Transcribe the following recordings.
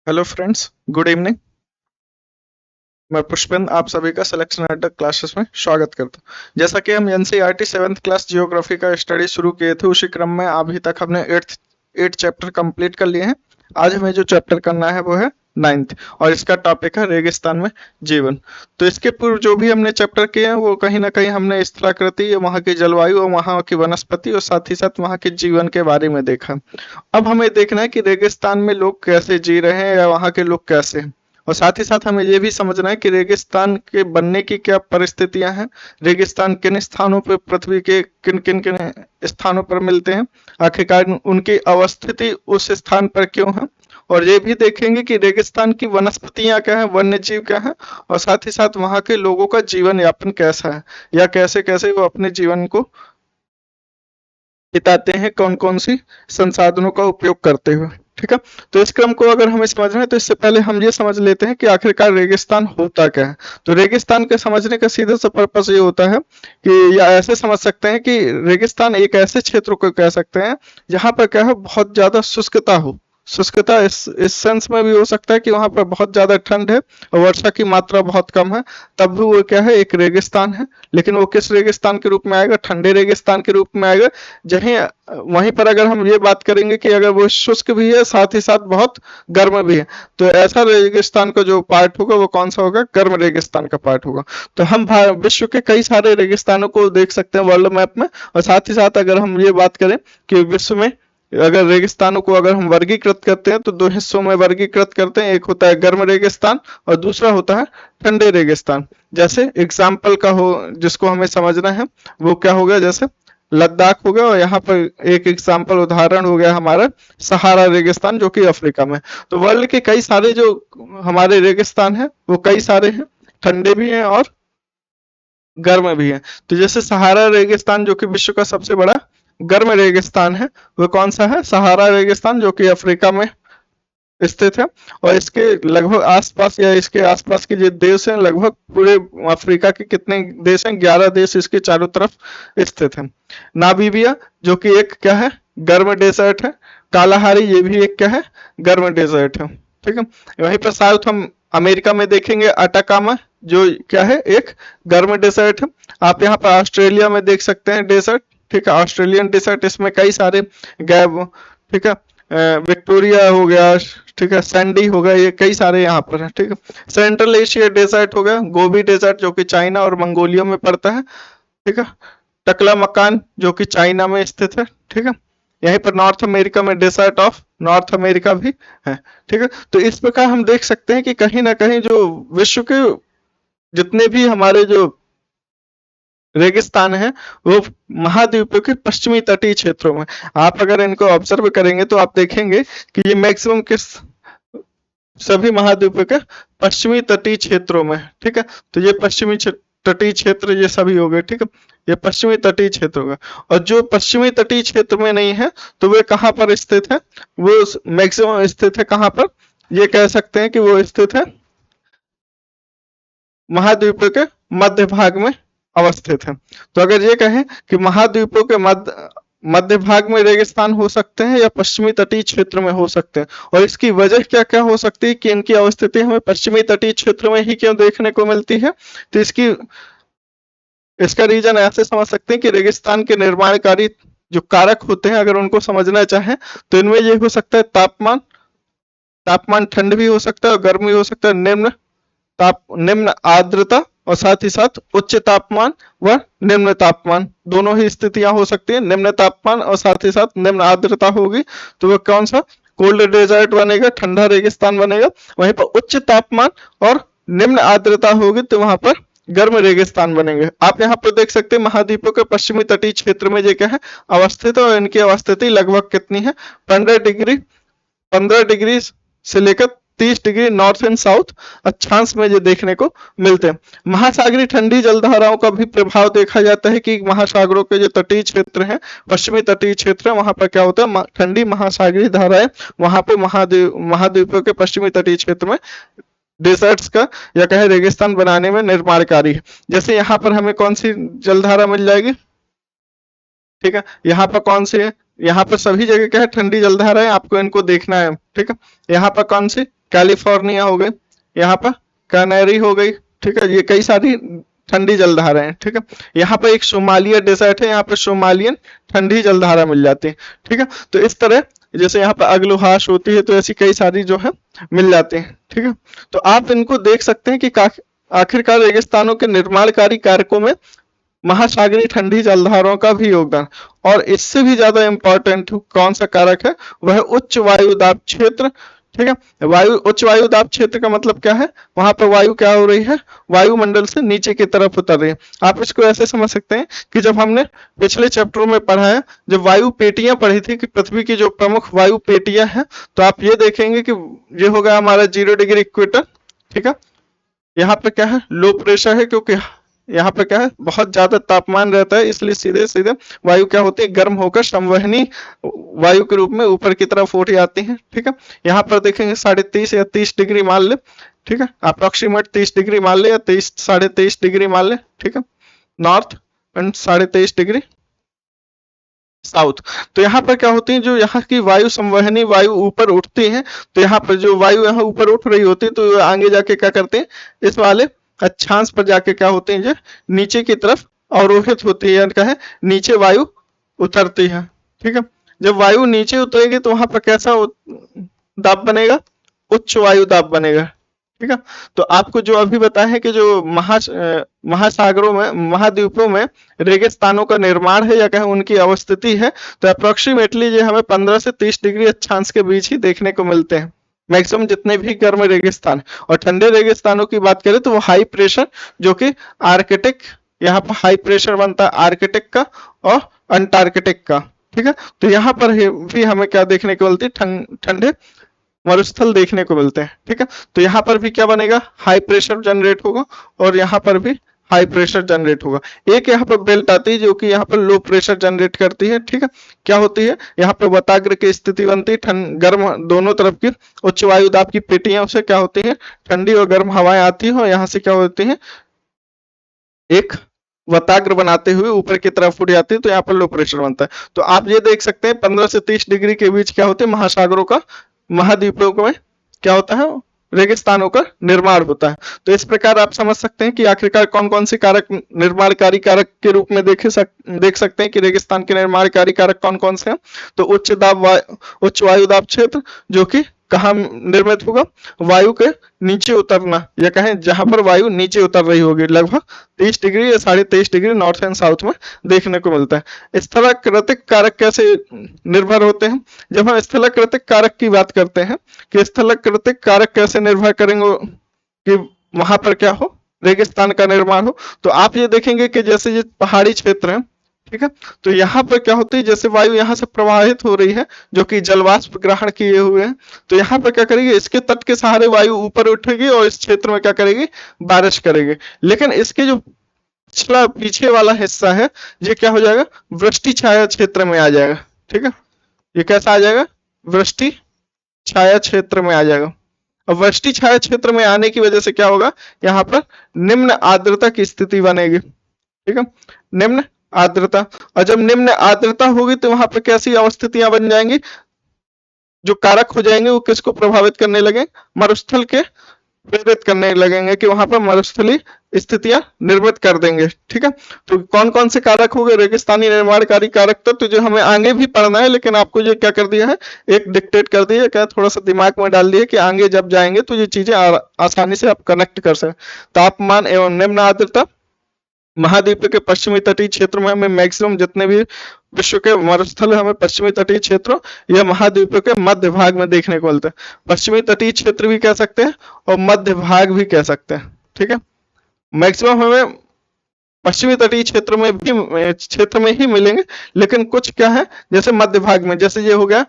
Hello friends, good evening. मैं पुष्पेंद्र आप सभी का सिलेक्शन अड्डा क्लासेस में स्वागत करता हूँ। जैसा कि हम एनसीईआरटी 7th क्लास जियोग्राफी का स्टडी शुरू किए थे, उसी क्रम में अभी तक हमने 8 चैप्टर कंप्लीट कर लिए हैं। आज हमें जो चैप्टर करना है वो है 9th, और इसका टॉपिक है रेगिस्तान में जीवन। तो इसके पूर्व जो भी हमने चैप्टर किए हैं वो कहीं ना कहीं हमने स्थलाकृति, वहाँ की जलवायु और वहाँ की वनस्पति और साथ ही साथ वहाँ के जीवन के बारे में देखा। अब हमें देखना है कि रेगिस्तान में लोग कैसे जी रहे हैं या वहाँ के लोग कैसे हैं, और साथ ही साथ हमें ये भी समझना है कि रेगिस्तान के बनने की क्या परिस्थितियां हैं, रेगिस्तान किन स्थानों पर, पृथ्वी के किन किन किन स्थानों पर मिलते हैं, आखिरकार उनकी अवस्थिति उस स्थान पर क्यों है, और ये भी देखेंगे कि रेगिस्तान की वनस्पतियां क्या है, वन्य जीव क्या है, और साथ ही साथ वहाँ के लोगों का जीवन यापन कैसा है, या कैसे कैसे वो अपने जीवन को बिताते हैं, कौन कौन सी संसाधनों का उपयोग करते हुए। ठीक है, तो इस क्रम को अगर हमें समझना है तो इससे पहले हम ये समझ लेते हैं कि आखिरकार रेगिस्तान होता क्या है। तो रेगिस्तान के समझने का सीधा सा पर्पस ये होता है कि, या ऐसे समझ सकते हैं कि रेगिस्तान एक ऐसे क्षेत्र को कह सकते हैं जहां पर क्या है, बहुत ज्यादा शुष्कता हो। शुष्कता इस सेंस में भी हो सकता है कि वहां पर बहुत ज्यादा ठंड है और वर्षा की मात्रा बहुत कम है, तब भी वो क्या है, एक रेगिस्तान है। लेकिन वो किस रेगिस्तान के रूप में आएगा? ठंडे रेगिस्तान के रूप में आएगा। जहीं वहीं पर अगर हम ये बात करेंगे कि अगर वो शुष्क भी है साथ ही साथ बहुत गर्म भी है, तो ऐसा रेगिस्तान का जो पार्ट होगा वो कौन सा होगा? गर्म रेगिस्तान का पार्ट होगा। तो हम विश्व के कई सारे रेगिस्तानों को देख सकते हैं वर्ल्ड मैप में, और साथ ही साथ अगर हम ये बात करें कि विश्व में अगर रेगिस्तानों को अगर हम वर्गीकृत करते हैं तो दो हिस्सों में वर्गीकृत करते हैं। एक होता है गर्म रेगिस्तान और दूसरा होता है ठंडे रेगिस्तान। जैसे एग्जाम्पल का हो जिसको हमें समझना है वो क्या होगा, जैसे लद्दाख हो गया, और यहाँ पर एक एग्जाम्पल उदाहरण हो गया हमारा सहारा रेगिस्तान जो कि अफ्रीका में। तो वर्ल्ड के कई सारे जो हमारे रेगिस्तान है वो कई सारे हैं, ठंडे भी हैं और गर्म भी है। तो जैसे सहारा रेगिस्तान जो कि विश्व का सबसे बड़ा गर्म रेगिस्तान है, वो कौन सा है? सहारा रेगिस्तान, जो कि अफ्रीका में स्थित है। और इसके लगभग आसपास या इसके आसपास के जो देश हैं, लगभग पूरे अफ्रीका के कितने देश हैं? 11 देश इसके चारों तरफ स्थित है। नामीबिया जो कि एक क्या है? गर्म डेजर्ट है। कालाहारी ये भी एक क्या है? गर्म डेजर्ट है। ठीक है, वहीं पर साउथ हम अमेरिका में देखेंगे अटाकामा, जो क्या है? एक गर्म डेजर्ट है। आप यहाँ पर ऑस्ट्रेलिया में देख सकते हैं डेजर्ट। ठीक है, ऑस्ट्रेलियन डेजर्ट, इसमें कई सारे गैब, ठीक है, विक्टोरिया हो गया, ठीक है, सैंडी हो गया, ये कई सारे यहाँ पर है। ठीक है, सेंट्रल एशिया डेजर्ट हो गया, गोबी डेजर्ट जो कि चाइना और मंगोलिया में पड़ता है। ठीक है, टकला मकान जो कि चाइना में स्थित है। ठीक है, यहीं पर नॉर्थ अमेरिका में डेजर्ट ऑफ नॉर्थ अमेरिका भी है। ठीक है, तो इस प्रकार हम देख सकते हैं कि कहीं ना कहीं जो विश्व के जितने भी हमारे जो रेगिस्तान है वो महाद्वीपों के पश्चिमी तटीय क्षेत्रों में। आप अगर इनको ऑब्जर्व करेंगे तो आप देखेंगे कि ये मैक्सिमम किस सभी महाद्वीपों के पश्चिमी तटीय क्षेत्रों में। ठीक है, तो ये पश्चिमी तटीय क्षेत्र ये सभी हो गए। ठीक है, ये पश्चिमी तटीय क्षेत्र होगा। और जो पश्चिमी तटीय क्षेत्र में नहीं है तो वे कहाँ पर स्थित है? वो मैक्सिमम स्थित है कहाँ पर? ये कह सकते हैं कि वो स्थित है महाद्वीपों के मध्य भाग में अवस्थित है। तो अगर ये कहें कि महाद्वीपों के मध्य भाग में रेगिस्तान हो सकते हैं या पश्चिमी तटीय क्षेत्र में हो सकते हैं, और इसकी वजह क्या क्या हो सकती है कि इनकी अवस्थिति हमें पश्चिमी तटीय क्षेत्र में ही क्यों देखने को मिलती है? तो इसका रीजन ऐसे समझ सकते हैं कि रेगिस्तान के निर्माणकारी जो कारक होते हैं, अगर उनको समझना चाहें तो इनमें ये हो सकता है तापमान ठंड भी हो सकता है और गर्म भी हो सकता है, निम्न आर्द्रता और साथ ही साथ उच्च तापमान व निम्न तापमान, दोनों ही स्थितियां हो सकती है। निम्न तापमान और साथ ही साथ निम्न आर्द्रता होगी तो वह कौन सा? कोल्ड डेजर्ट बनेगा, ठंडा रेगिस्तान बनेगा। वहीं पर उच्च तापमान और निम्न आर्द्रता होगी तो वहां पर गर्म रेगिस्तान बनेंगे। आप यहाँ पर देख सकते हैं महाद्वीपों के पश्चिमी तटीय क्षेत्र में ये क्या है? अवस्थित है, और इनकी अवस्थिति लगभग कितनी है? 15 डिग्री से लेकर 30 डिग्री नॉर्थ एंड साउथ अक्षांश में ये देखने को मिलते हैं। महासागरीय ठंडी जलधाराओं का भी प्रभाव देखा जाता है कि महासागरों के जो तटीय क्षेत्र हैं, पश्चिमी तटीय क्षेत्र है, वहां पर क्या होता है? ठंडी महासागरीय धाराएं वहां पे महाद्वीपों के पश्चिमी तटीय क्षेत्र में डेजर्ट्स का या कहे रेगिस्तान बनाने में निर्माणकारी है। जैसे यहाँ पर हमें कौन सी जलधारा मिल जाएगी? ठीक है, यहाँ पर कौन सी है? यहाँ पर सभी जगह क्या है? ठंडी जलधारा है, आपको इनको देखना है। ठीक है, यहाँ पर कौन सी? कैलिफोर्निया हो गई, यहाँ पर कैनेरी हो गई, ठीक है, ये कई सारी ठंडी जलधाराएं हैं, ठीक है। यहाँ पर एक सोमालिया डेजर्ट है, यहाँ पर सोमालियन ठंडी जलधारा मिल जाती है, ठीक है। तो इस तरह जैसे यहाँ पर अग्लुहाश होती है, तो ऐसी कई सारी जो है मिल जाती है, ठीक है। तो आप इनको देख सकते हैं कि आखिरकार रेगिस्तानों के निर्माणकारी कारकों में महासागरीय ठंडी जलधाराओं का भी योगदान, और इससे भी ज्यादा इंपॉर्टेंट कौन सा कारक है, वह उच्च वायु दाब क्षेत्र, ठीक है। उच्च वायु दाब क्षेत्र का मतलब क्या है, वहां पर वायु क्या हो रही है, वायुमंडल से नीचे की तरफ उतर रही है। आप इसको ऐसे समझ सकते हैं कि जब हमने पिछले चैप्टरों में पढ़ा है, जब वायु पेटियां पढ़ी थी कि पृथ्वी की जो प्रमुख वायु पेटियां हैं, तो आप ये देखेंगे कि ये हो गया हमारा 0 डिग्री इक्वेटर, ठीक है। यहाँ पे क्या है, लो प्रेशर है, क्योंकि यहाँ पे क्या है, बहुत ज्यादा तापमान रहता है, इसलिए सीधे सीधे वायु क्या होती है, गर्म होकर संवहनी वायु के रूप में ऊपर की तरफ उठ जाती है, ठीक है। यहाँ पर देखेंगे 30.5 या 30 डिग्री मान ले, ठीक है, अप्रोक्सीमेट 30 डिग्री मान ले या 23 डिग्री मान ले, ठीक है, नॉर्थ एंड 23.5 डिग्री साउथ। तो यहाँ पर क्या होती है, जो यहाँ की वायु संवहनी वायु ऊपर उठती है, तो यहाँ पर जो वायु यहाँ ऊपर उठ रही होती है, तो आगे जाके क्या करते हैं, इस वाले अक्षांश पर जाके क्या होते हैं, जो नीचे की तरफ अवरोहित होती है, क्या है, नीचे वायु उतरती है, ठीक है। जब वायु नीचे उतरेगी तो वहां पर कैसा दाब बनेगा, उच्च वायु दाब बनेगा, ठीक है। तो आपको जो अभी बताया है कि जो महासागरों में, महाद्वीपों में रेगिस्तानों का निर्माण है या कहें उनकी अवस्थिति है, तो अप्रोक्सीमेटली ये हमें 15 से 30 डिग्री अक्षांश के बीच ही देखने को मिलते हैं मैक्सिमम, जितने भी गर्म रेगिस्तान। और ठंडे रेगिस्तानों की बात करें तो वो हाई प्रेशर, जो कि आर्कटिक, यहाँ पर हाई प्रेशर बनता है आर्कटिक का और अंटार्कटिक का, ठीक है। तो यहाँ पर भी हमें क्या देखने को मिलती है, ठंडे मरुस्थल देखने को मिलते हैं, ठीक है। तो यहाँ पर भी क्या बनेगा, हाई प्रेशर जनरेट होगा, और यहाँ पर भी हाई प्रेशर जनरेट होगा। एक यहाँ पर बेल्ट आती है जो कि यहाँ पर लो प्रेशर जनरेट करती है, ठीक है। क्या होती है, यहाँ पर वताग्र की स्थिति बनती है, ठंड गर्म दोनों तरफ की उच्च वायु दाब की पेटियां, उससे क्या होती है, ठंडी और गर्म हवाएं आती है, और यहाँ से क्या होती है, एक वताग्र बनाते हुए ऊपर की तरफ उठ जाती है, तो यहाँ पर लो प्रेशर बनता है। तो आप ये देख सकते हैं 15 से 30 डिग्री के बीच क्या होते हैं, महासागरों का, महाद्वीपों में क्या होता है, रेगिस्तानों का निर्माण होता है। तो इस प्रकार आप समझ सकते हैं कि आखिरकार कौन कौन से कारक निर्माणकारी कारक के रूप में देख सकते हैं कि रेगिस्तान के निर्माणकारी कारक कौन कौन से हैं। तो उच्च वायु दाब क्षेत्र, जो कि कहाँ निर्मित होगा, वायु के नीचे उतरना, या कहें जहां पर वायु नीचे उतर रही होगी, लगभग 30 डिग्री या 23.5 डिग्री नॉर्थ एंड साउथ में देखने को मिलता है। स्थलाकृतिक कारक कैसे निर्भर होते हैं, जब हम स्थलाकृतिक कारक की बात करते हैं कि स्थलाकृतिक कारक कैसे निर्भर करेंगे कि वहां पर क्या हो, रेगिस्तान का निर्माण हो, तो आप ये देखेंगे कि जैसे ये पहाड़ी क्षेत्र है, ठीक है, तो यहाँ पर क्या होती है, जैसे वायु यहाँ से प्रवाहित हो रही है, जो कि जलवाष्प ग्रहण किए हुए हैं, तो यहाँ पर क्या करेगी, इसके तट के सहारे वायु ऊपर उठेगी और इस क्षेत्र में क्या करेगी, बारिश करेगी। लेकिन इसके जो पिछला पीछे वाला हिस्सा है, ये क्या हो जाएगा, वृष्टि छाया क्षेत्र में आ जाएगा, ठीक है। ये कैसा आ जाएगा, वृष्टि छाया क्षेत्र में आ जाएगा। और वृष्टि छाया क्षेत्र में आने की वजह से क्या होगा, यहाँ पर निम्न आर्द्रता की स्थिति बनेगी, ठीक है, निम्न आर्द्रता। और जब निम्न आर्द्रता होगी तो वहां पर कैसी अवस्थितियां बन जाएंगी, जो कारक हो जाएंगे वो किसको प्रभावित करने लगे, मरुस्थल के प्रेरित करने लगेंगे कि वहां पर मरुस्थली स्थितियां निर्मित कर देंगे, ठीक है। तो कौन कौन से कारक हो गए, रेगिस्तानी निर्माणकारी कारक तो जो हमें आगे भी पढ़ना है, लेकिन आपको ये क्या कर दिया है, एक डिक्टेट कर दिया, क्या थोड़ा सा दिमाग में डाल दिया कि आगे जब जाएंगे तो ये चीजें आसानी से आप कनेक्ट कर सकें। तापमान एवं निम्न आर्द्रता, महाद्वीप के पश्चिमी तटीय क्षेत्र में हमें मैक्सिमम जितने भी विश्व के मरुस्थल हमें पश्चिमी तटीय क्षेत्रों या महाद्वीप के मध्य भाग में देखने को मिलते हैं। पश्चिमी तटीय क्षेत्र भी कह सकते हैं और मध्य भाग भी कह सकते हैं, ठीक है। मैक्सिमम हमें पश्चिमी तटीय क्षेत्र में ही मिलेंगे, लेकिन कुछ क्या है, जैसे मध्य भाग में, जैसे ये हो गया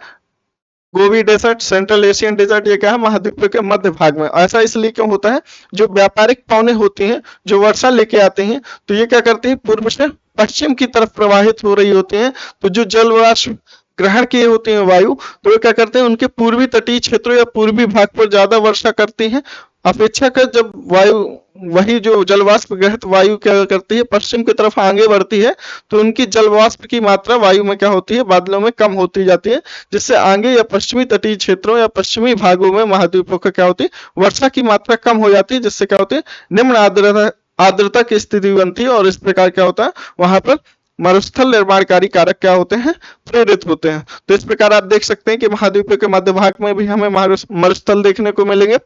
Gobi desert, central Asian desert, ये क्या है, महाद्वीप के मध्य भाग में। ऐसा इसलिए क्यों होता है, जो व्यापारिक पौने होती हैं, जो वर्षा लेके आते हैं, तो ये क्या करते हैं, पूर्व से पश्चिम की तरफ प्रवाहित हो रही होती हैं, तो जो जल वाष्प ग्रहण किए होती हैं वायु, तो वे क्या करते हैं उनके पूर्वी तटीय क्षेत्रों या पूर्वी भाग पर ज्यादा वर्षा करती हैं, अपेक्षाकृत जब वायु वही जो जलवाष्प ग्रहित वायु क्या करती है पश्चिम की तरफ आगे बढ़ती है, तो उनकी जलवाष्प की मात्रा वायु में क्या होती है बादलों में कम होती जाती है, जिससे आगे या पश्चिमी तटीय क्षेत्रों या पश्चिमी भागों में महाद्वीपों का क्या होती है वर्षा की मात्रा कम हो जाती है, जिससे क्या होती है निम्न आर्द्रता की स्थिति बनती है, और इस प्रकार क्या होता है वहां पर मरुस्थल निर्माणकारी कारक क्या होते हैं प्रेरित होते हैं। तो इस प्रकार आप देख सकते हैं कि महाद्वीपों के मध्य भाग में भी हमें मरुस्थल देखने को मिलेंगे,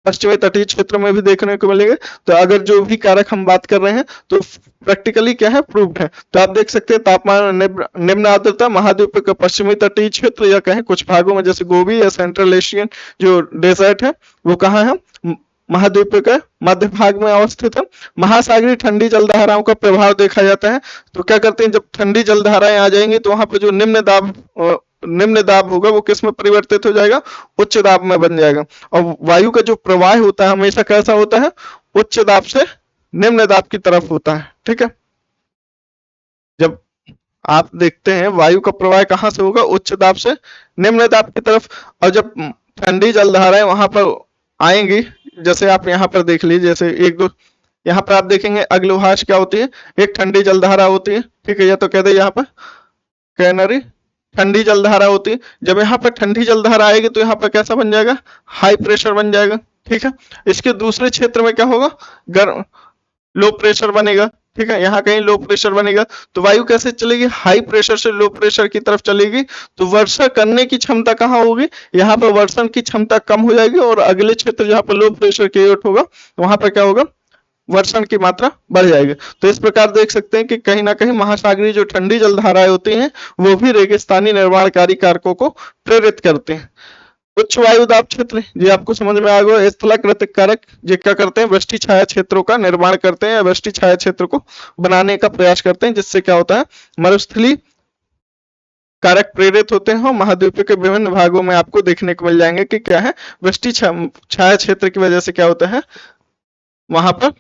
पश्चिमी तटीय क्षेत्र में भी देखने को मिलेंगे। तो अगर जो भी कारक हम बात कर रहे हैं तो प्रैक्टिकली क्या है प्रूव्ड है। तो आप देख सकते हैं तापमान निम्न आर्द्रता महाद्वीप के पश्चिमी तटीय क्षेत्र या कहें कुछ भागों में जैसे गोबी या सेंट्रल एशियन जो डेजर्ट है वो कहाँ है महाद्वीप के मध्य भाग में अवस्थित है। महासागरीय ठंडी जलधाराओं का प्रभाव देखा जाता है। तो क्या करते हैं जब ठंडी जलधाराएं आ जाएंगी तो वहां पर जो निम्न दाब होगा वो किस में परिवर्तित हो जाएगा उच्च दाब में बन जाएगा। और वायु का जो प्रवाह होता है हमेशा कैसा होता है उच्च दाब से निम्न दाब की तरफ होता है। ठीक है, जब आप देखते हैं वायु का प्रवाह कहां से होगा उच्च दाब से निम्न दाब की तरफ, और जब ठंडी जलधाराएं वहां पर आएंगी जैसे आप यहाँ पर देख लीजिए, जैसे एक दो यहाँ पर आप देखेंगे अग्लुहाश क्या होती है एक ठंडी जलधारा होती है। ठीक है, या तो कह दे यहाँ पर कैनरी ठंडी जलधारा होती है। जब यहाँ पर ठंडी जलधारा आएगी तो यहाँ पर कैसा बन जाएगा हाई प्रेशर बन जाएगा। ठीक है, इसके दूसरे क्षेत्र में क्या होगा गर्म लो प्रेशर बनेगा। ठीक है, यहाँ कहीं लो प्रेशर बनेगा तो वायु कैसे चलेगी हाई प्रेशर से लो प्रेशर की तरफ चलेगी, तो वर्षा करने की क्षमता कहाँ होगी यहाँ पर वर्षण की क्षमता कम हो जाएगी, और अगले क्षेत्र जहाँ पर लो प्रेशर क्रिएट होगा तो वहां पर क्या होगा वर्षण की मात्रा बढ़ जाएगी। तो इस प्रकार देख सकते हैं कि कहीं ना कहीं महासागरीय जो ठंडी जलधाराएं होती हैं वो भी रेगिस्तानी निर्माणकारी कारकों को प्रेरित करते हैं। उच्च वायु दाब क्षेत्र ये आपको समझ में आ गया। स्थलाकृतिक कारक ये क्या करते हैं वृष्टि छाया क्षेत्रों का निर्माण करते हैं या वृष्टि छाया क्षेत्र को बनाने का प्रयास करते हैं, जिससे क्या होता है मरुस्थलीय कारक प्रेरित होते हैं। महाद्वीप के विभिन्न भागों में आपको देखने को मिल जाएंगे कि क्या है वृष्टि छाया क्षेत्र की वजह से क्या होता है वहां पर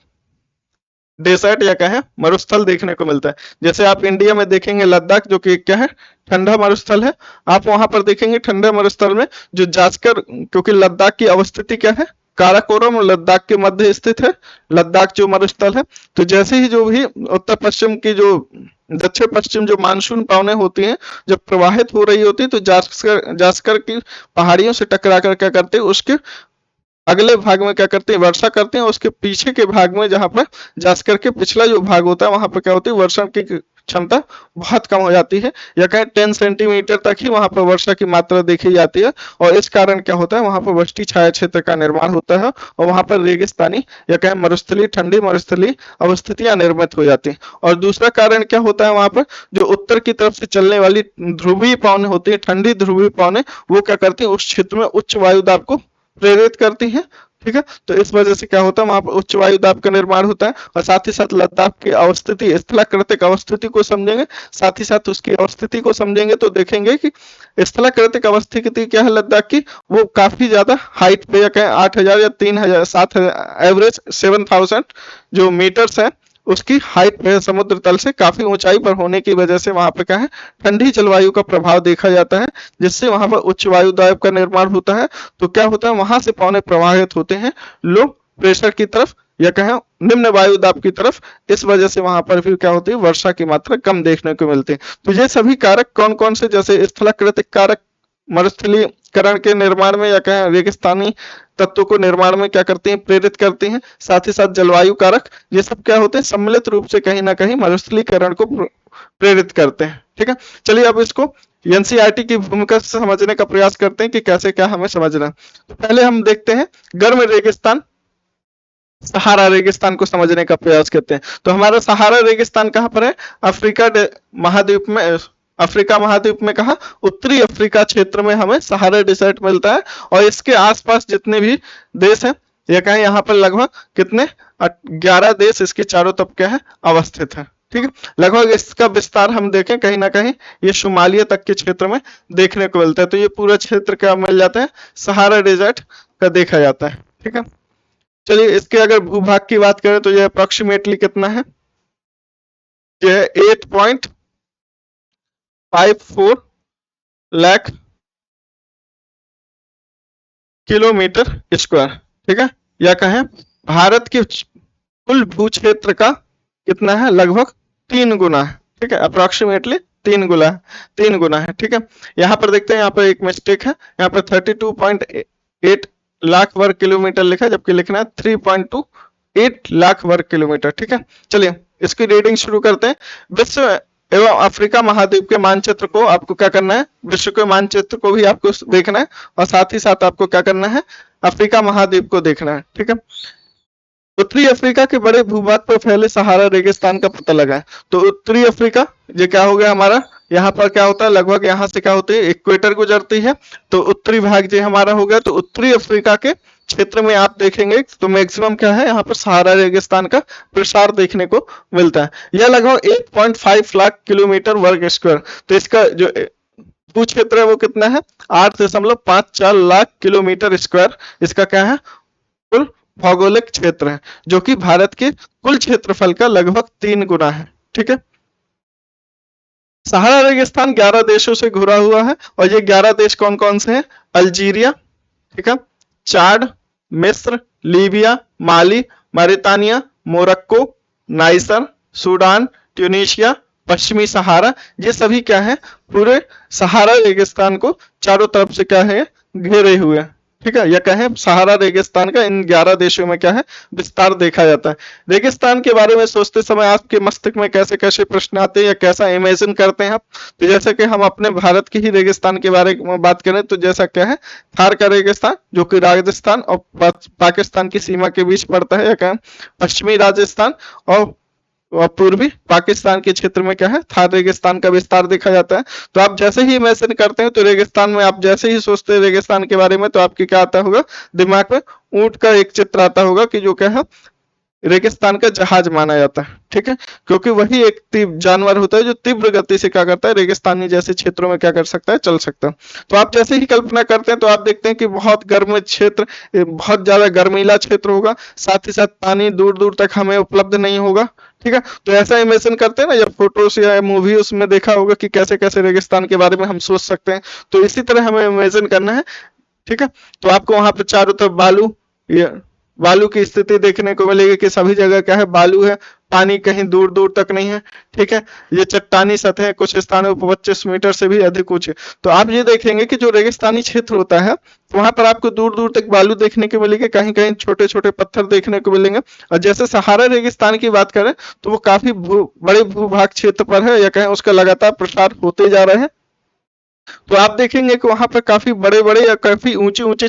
डेसर्ट या क्या है मरुस्थल देखने को मिलता है। जैसे आप इंडिया में देखेंगे लद्दाख जो कि क्या है ठंडा मरुस्थल है, आप वहां पर देखेंगे ठंडा मरुस्थल में जो जास्कर, क्योंकि लद्दाख की अवस्थिति क्या है काराकोरम और लद्दाख के मध्य स्थित है लद्दाख जो मरुस्थल है। तो जैसे ही जो भी उत्तर पश्चिम की जो दक्षिण पश्चिम जो मानसून पवनें होती हैं जब प्रवाहित हो रही होती है तो जास्कर की पहाड़ियों से टकरा कर क्या करते हैं उसके अगले भाग में क्या करते हैं वर्षा करते हैं, उसके पीछे के भाग में जहां पर जास्कर के पिछला जो भाग होता है वहां पर क्या होती है वर्षण की क्षमता बहुत कम हो जाती है, या कहें 10 सेंटीमीटर तक ही वहां पर वर्षा की मात्रा देखी जाती है। और इस कारण क्या होता है वहां पर वृष्टि छाया क्षेत्र का निर्माण होता है और वहां पर रेगिस्तानी या कहें मरुस्थलीय ठंडी मरुस्थलीय अवस्थितियां निर्मित हो जाती हैं। और दूसरा कारण क्या होता है वहां पर जो उत्तर की तरफ से चलने वाली ध्रुवीय पवनें होती है ठंडी ध्रुवीय पवनें वो क्या करती है उस क्षेत्र में उच्च वायु दाब को प्रेरित करती हैं। ठीक है, तो इस वजह से क्या होता है वहां पर उच्च वायु दाब का निर्माण होता है। और साथ ही साथ लद्दाख की अवस्थिति स्थलाकृतिक अवस्थिति को समझेंगे, साथ ही साथ उसकी अवस्थिति को समझेंगे तो देखेंगे कि स्थलाकृतिक अवस्थिति क्या है लद्दाख की वो काफी ज्यादा हाइट पे या कहें 8000 या 3000 7000 एवरेज 7000 जो मीटर्स है उसकी हाइट पे समुद्र तल से काफी ऊंचाई पर होने की वजह से वहां पर क्या है ठंडी जलवायु का प्रभाव देखा जाता है, जिससे वहां पर उच्च वायु दाब का निर्माण होता है। तो क्या होता है वहां से पवनें प्रवाहित होते हैं लो प्रेशर की तरफ या कहें निम्न वायु दाब की तरफ, इस वजह से वहां पर फिर क्या होती है वर्षा की मात्रा कम देखने को मिलती है। तो ये सभी कारक कौन कौन से जैसे स्थलाकृतिक कारक मरुस्थलीकरण के निर्माण में या कहें रेगिस्तानी तत्वों को निर्माण में क्या करते हैं प्रेरित करते हैं, साथ ही साथ जलवायु कारक ये सब क्या होते हैं सम्मिलित रूप से कहीं ना कहीं मरुस्थलीकरण को प्रेरित करते हैं। ठीक है, चलिए अब इसको एनसीईआरटी की भूमिका से समझने का प्रयास करते हैं कि कैसे क्या हमें समझना है। तो पहले हम देखते हैं गर्म रेगिस्तान सहारा रेगिस्तान को समझने का प्रयास करते हैं। तो हमारा सहारा रेगिस्तान कहाँ पर है अफ्रीका महाद्वीप में कहा उत्तरी अफ्रीका क्षेत्र में हमें सहारा डेजर्ट मिलता है। और इसके आसपास जितने भी देश हैं या कहें यहाँ पर लगभग कितने 11 देश इसके चारों तरफ क्या है अवस्थित है। ठीक है, लगभग इसका विस्तार हम देखें कहीं ना कहीं ये शुमालिया तक के क्षेत्र में देखने को मिलता है। तो ये पूरा क्षेत्र क्या मिल जाता है सहारा डेजर्ट का देखा जाता है। ठीक है, चलिए इसके अगर भूभाग की बात करें तो ये अप्रोक्सीमेटली कितना है ये 8.54 लाख किलोमीटर स्क्वायर, ठीक है। या कहें भारत के कुल भू क्षेत्र का कितना है, लगभग 3 गुना है, ठीक है, अप्रोक्सीमेटली 3 गुना, 3 गुना है, ठीक है। यहाँ पर देखते हैं, यहाँ पर एक मिस्टेक है, यहाँ पर 32.8 लाख वर्ग किलोमीटर लिखा है, जबकि लिखना है 3.28 लाख वर्ग किलोमीटर, ठीक है। चलिए इसकी रीडिंग शुरू करते हैं। विश्व एवं अफ्रीका महाद्वीप के मानचित्र को आपको क्या करना है, विश्व के मानचित्र को भी आपको देखना है, और साथ ही साथ आपको क्या करना है, अफ्रीका महाद्वीप को देखना है, ठीक है। उत्तरी अफ्रीका के बड़े भूभाग पर फैले सहारा रेगिस्तान का पता लगाएं। तो उत्तरी अफ्रीका ये क्या हो गया हमारा, यहाँ पर क्या होता है, लगभग यहाँ से क्या होती है, इक्वेटर गुजरती है, तो उत्तरी भाग जो हमारा हो गया। तो उत्तरी अफ्रीका के क्षेत्र में आप देखेंगे तो मैक्सिमम क्या है, यहाँ पर सहारा रेगिस्तान का प्रसार देखने को मिलता है। यह लगभग 8.5 लाख किलोमीटर वर्ग स्क्वायर, तो इसका जो भू क्षेत्र है वो कितना है, 8.54 लाख किलोमीटर स्क्वायर इसका क्या है, कुल भौगोलिक क्षेत्र है, जो कि भारत के कुल क्षेत्रफल का लगभग 3 गुना है, ठीक है। सहारा रेगिस्तान 11 देशों से घुरा हुआ है, और ये 11 देश कौन कौन से हैं, अल्जीरिया, ठीक है, चाड, मिस्र, Libya, Mali, Mauritania, Morocco, Niger, Sudan, Tunisia, पश्चिमी सहारा, ये सभी क्या है, पूरे सहारा रेगिस्तान को चारों तरफ से क्या है, घेरे हुए हैं, ठीक है। या कहें सहारा रेगिस्तान का इन 11 देशों में क्या है, विस्तार देखा जाता है। रेगिस्तान के बारे में सोचते समय आपके मस्तिष्क में कैसे कैसे प्रश्न आते हैं, या कैसा इमेजिन करते हैं आप, तो जैसे कि हम अपने भारत के ही रेगिस्तान के बारे में बात करें तो जैसा क्या है, थार का रेगिस्तान जो कि राजस्थान और पाकिस्तान की सीमा के बीच पड़ता है, या कहें पश्चिमी राजस्थान और पूर्वी पाकिस्तान के क्षेत्र में क्या है, थार रेगिस्तान का विस्तार देखा जाता है। तो आप जैसे ही इमेजिन करते हैं तो रेगिस्तान में आप जैसे ही सोचते हैं रेगिस्तान के बारे में, तो आपके क्या आता होगा, दिमाग में ऊंट का एक चित्र आता होगा कि जो क्या है, रेगिस्तान का जहाज माना जाता है, ठीक है, क्योंकि वही एक जानवर होता है जो तीव्र गति से क्या करता है, रेगिस्तानी जैसे क्षेत्रों में क्या कर सकता है, चल सकता है। तो आप जैसे ही कल्पना करते हैं तो आप देखते हैं कि बहुत गर्म क्षेत्र, बहुत ज्यादा गर्मीला क्षेत्र होगा, साथ ही साथ पानी दूर दूर तक हमें उपलब्ध नहीं होगा, ठीक है। तो ऐसा इमेजिन करते हैं ना, जब फोटोस या मूवी उसमें देखा होगा कि कैसे कैसे रेगिस्तान के बारे में हम सोच सकते हैं, तो इसी तरह हमें इमेजिन करना है, ठीक है। तो आपको वहां पर चारों तरफ बालू की स्थिति देखने को मिलेगी कि सभी जगह क्या है, बालू है, पानी कहीं दूर दूर तक नहीं है, ठीक है। ये चट्टानी सतह कुछ स्थानों पर 25 मीटर से भी अधिक ऊंचे। तो आप ये देखेंगे कि जो रेगिस्तानी क्षेत्र होता है वहां पर आपको दूर दूर तक बालू देखने को मिलेगी, कहीं कहीं छोटे छोटे पत्थर देखने को मिलेंगे। और जैसे सहारा रेगिस्तान की बात करें तो वो काफी बड़े भूभाग क्षेत्र पर है, या कहें उसका लगातार प्रसार होते जा रहे हैं। तो आप देखेंगे कि वहां पर काफी बड़े बड़े या काफी ऊंचे ऊंचे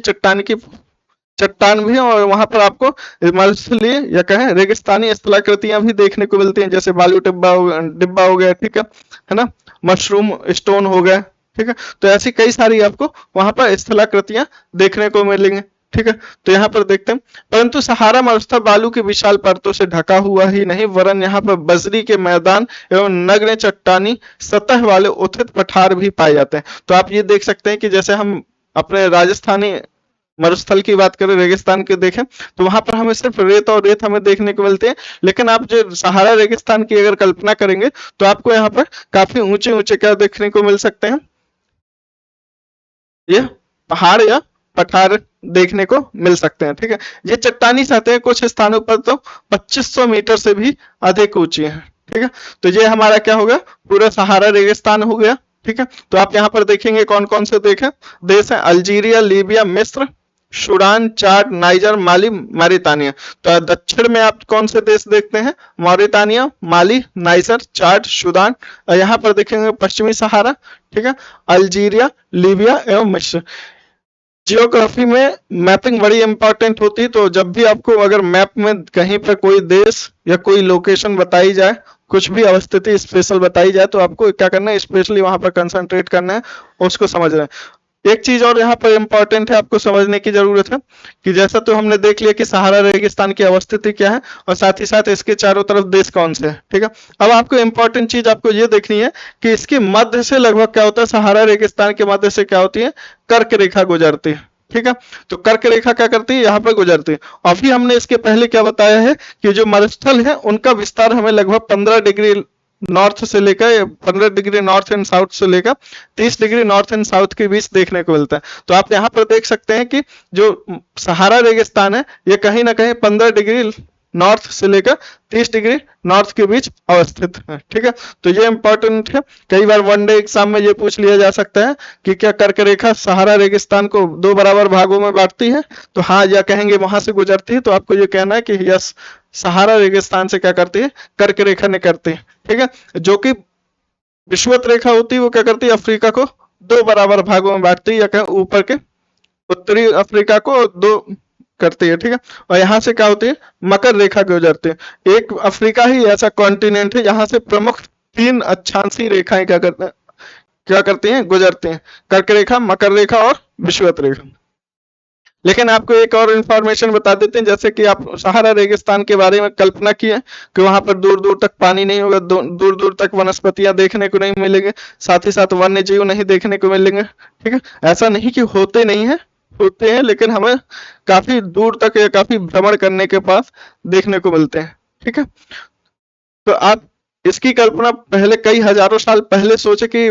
चट्टान भी है, और वहां पर आपको मछली या कहें रेगिस्तानी स्थलाकृतियां भी देखने को मिलती हैं, जैसे बालू डिब्बा हो गया, ठीक है ना, मशरूम स्टोन हो गया, ठीक है। तो ऐसी कई सारी आपको वहां पर स्थलाकृतियां देखने को मिलेंगे, ठीक है। तो यहाँ पर देखते हैं, परंतु सहारा मरुस्थल बालू की विशाल परतों से ढका हुआ ही नहीं, वरन यहाँ पर बजरी के मैदान एवं नग्न चट्टानी सतह वाले उथित पठार भी पाए जाते हैं। तो आप ये देख सकते हैं कि जैसे हम अपने राजस्थानी मरुस्थल की बात करें, रेगिस्तान के देखें, तो वहां पर हमें सिर्फ रेत और रेत हमें देखने को मिलते हैं, लेकिन आप जो सहारा रेगिस्तान की अगर कल्पना करेंगे तो आपको यहाँ पर काफी ऊंचे ऊंचे क्या देखने को मिल सकते हैं, ये पहाड़ या पठार देखने को मिल सकते हैं, ठीक है। ये चट्टानी सतह कुछ स्थानों पर तो 2500 मीटर से भी अधिक ऊंची है, ठीक है। तो ये हमारा क्या हो गया, पूरा सहारा रेगिस्तान हो गया, ठीक है। तो आप यहाँ पर देखेंगे कौन कौन से देश हैं, अल्जीरिया, लीबिया, मिस्र, सूडान, चाड, नाइजर, माली, मॉरिटानिया। तो दक्षिण में आप कौन से देश देखते हैं, मॉरिटानिया, माली, नाइजर, चाड, सूडान। यहाँ पर देखेंगे पश्चिमी सहारा, ठीक है, अल्जीरिया, लीबिया एवं मिस्र। जियोग्राफी में मैपिंग बड़ी इंपॉर्टेंट होती है, तो जब भी आपको अगर मैप में कहीं पर कोई देश या कोई लोकेशन बताई जाए, कुछ भी अवस्थिति स्पेशल बताई जाए, तो आपको क्या करना है, स्पेशली वहां पर कंसंट्रेट करना है, उसको समझना है। एक चीज और यहाँ पर इंपॉर्टेंट है, आपको समझने की जरूरत है कि जैसा तो हमने देख लिया कि सहारा रेगिस्तान की अवस्थिति क्या है, और साथ ही साथ इसके चारों तरफ देश कौन से हैं, ठीक है। अब आपको इंपॉर्टेंट चीज आपको ये देखनी है कि इसके मध्य से लगभग क्या होता है, सहारा रेगिस्तान के मध्य से क्या होती है, कर्क रेखा गुजरती है, ठीक है। तो कर्क रेखा क्या करती है, यहाँ पर गुजरती है। अभी हमने इसके पहले क्या बताया है कि जो मरुस्थल है उनका विस्तार हमें लगभग 15 डिग्री नॉर्थ से लेकर 15 डिग्री नॉर्थ एंड साउथ से लेकर 30 डिग्री नॉर्थ एंड साउथ के बीच देखने को मिलता है। तो आप यहाँ पर देख सकते हैं कि जो सहारा रेगिस्तान है ये कहीं ना कहीं 15 डिग्री नॉर्थ से लेकर 30 डिग्री नॉर्थ के बीच अवस्थित है। ठीक है, तो ये इंपॉर्टेंट है। कई बार वनडे एग्जाम में ये पूछ लिया जा सकता है कि क्या कर्क रेखा सहारा रेगिस्तान को 2 बराबर भागों में बांटती है, तो हाँ या कहेंगे वहां से गुजरती है, तो आपको ये कहना है कि यस, सहारा रेगिस्तान से क्या करती है, कर्क रेखा निकलती है। ठीक है, जो कि विषुवत रेखा होती है वो क्या करती है, अफ्रीका को 2 बराबर भागों में बांटती है, या कहें ऊपर के उत्तरी अफ्रीका को 2 करती है। ठीक है, और यहाँ से क्या होती है, मकर रेखा गुजरती है। एक अफ्रीका ही ऐसा कॉन्टिनेंट है जहां से प्रमुख 3 अक्षांशीय रेखाएं क्या करती हैं, गुजरती हैं, कर्क रेखा, मकर रेखा और विषुवत रेखा। लेकिन आपको एक और इंफॉर्मेशन बता देते हैं, जैसे कि आप सहारा रेगिस्तान के बारे में कल्पना की है कि वहां पर दूर दूर तक पानी नहीं होगा, दूर दूर तक वनस्पतियां देखने को नहीं मिलेंगे, साथ ही साथ वन्य जीव नहीं देखने को मिलेंगे। ठीक है, ऐसा नहीं कि होते नहीं है, होते हैं, लेकिन हमें काफी दूर तक या काफी भ्रमण करने के पास देखने को मिलते हैं। ठीक है, तो आप इसकी कल्पना पहले कई हजारों साल पहले सोचे कि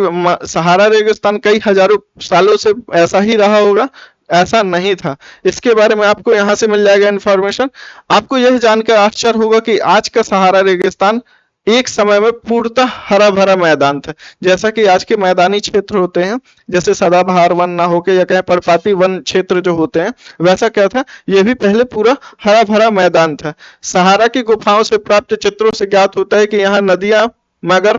सहारा रेगिस्तान कई हजारों सालों से ऐसा ही रहा होगा, ऐसा नहीं था। इसके बारे में आपको यहाँ से मिल जाएगा इंफॉर्मेशन। आपको यह जानकर आश्चर्य होगा कि आज का सहारा रेगिस्तान एक समय में पूर्णतः हरा भरा मैदान था। जैसा कि आज के मैदानी क्षेत्र होते हैं, जैसे सदाबहार वन ना होके या कहीं पर्णपाती वन क्षेत्र जो होते हैं, वैसा क्या था, ये भी पहले पूरा हरा भरा मैदान था। सहारा की गुफाओं से प्राप्त चित्रों से ज्ञात होता है कि यहाँ नदियां, मगर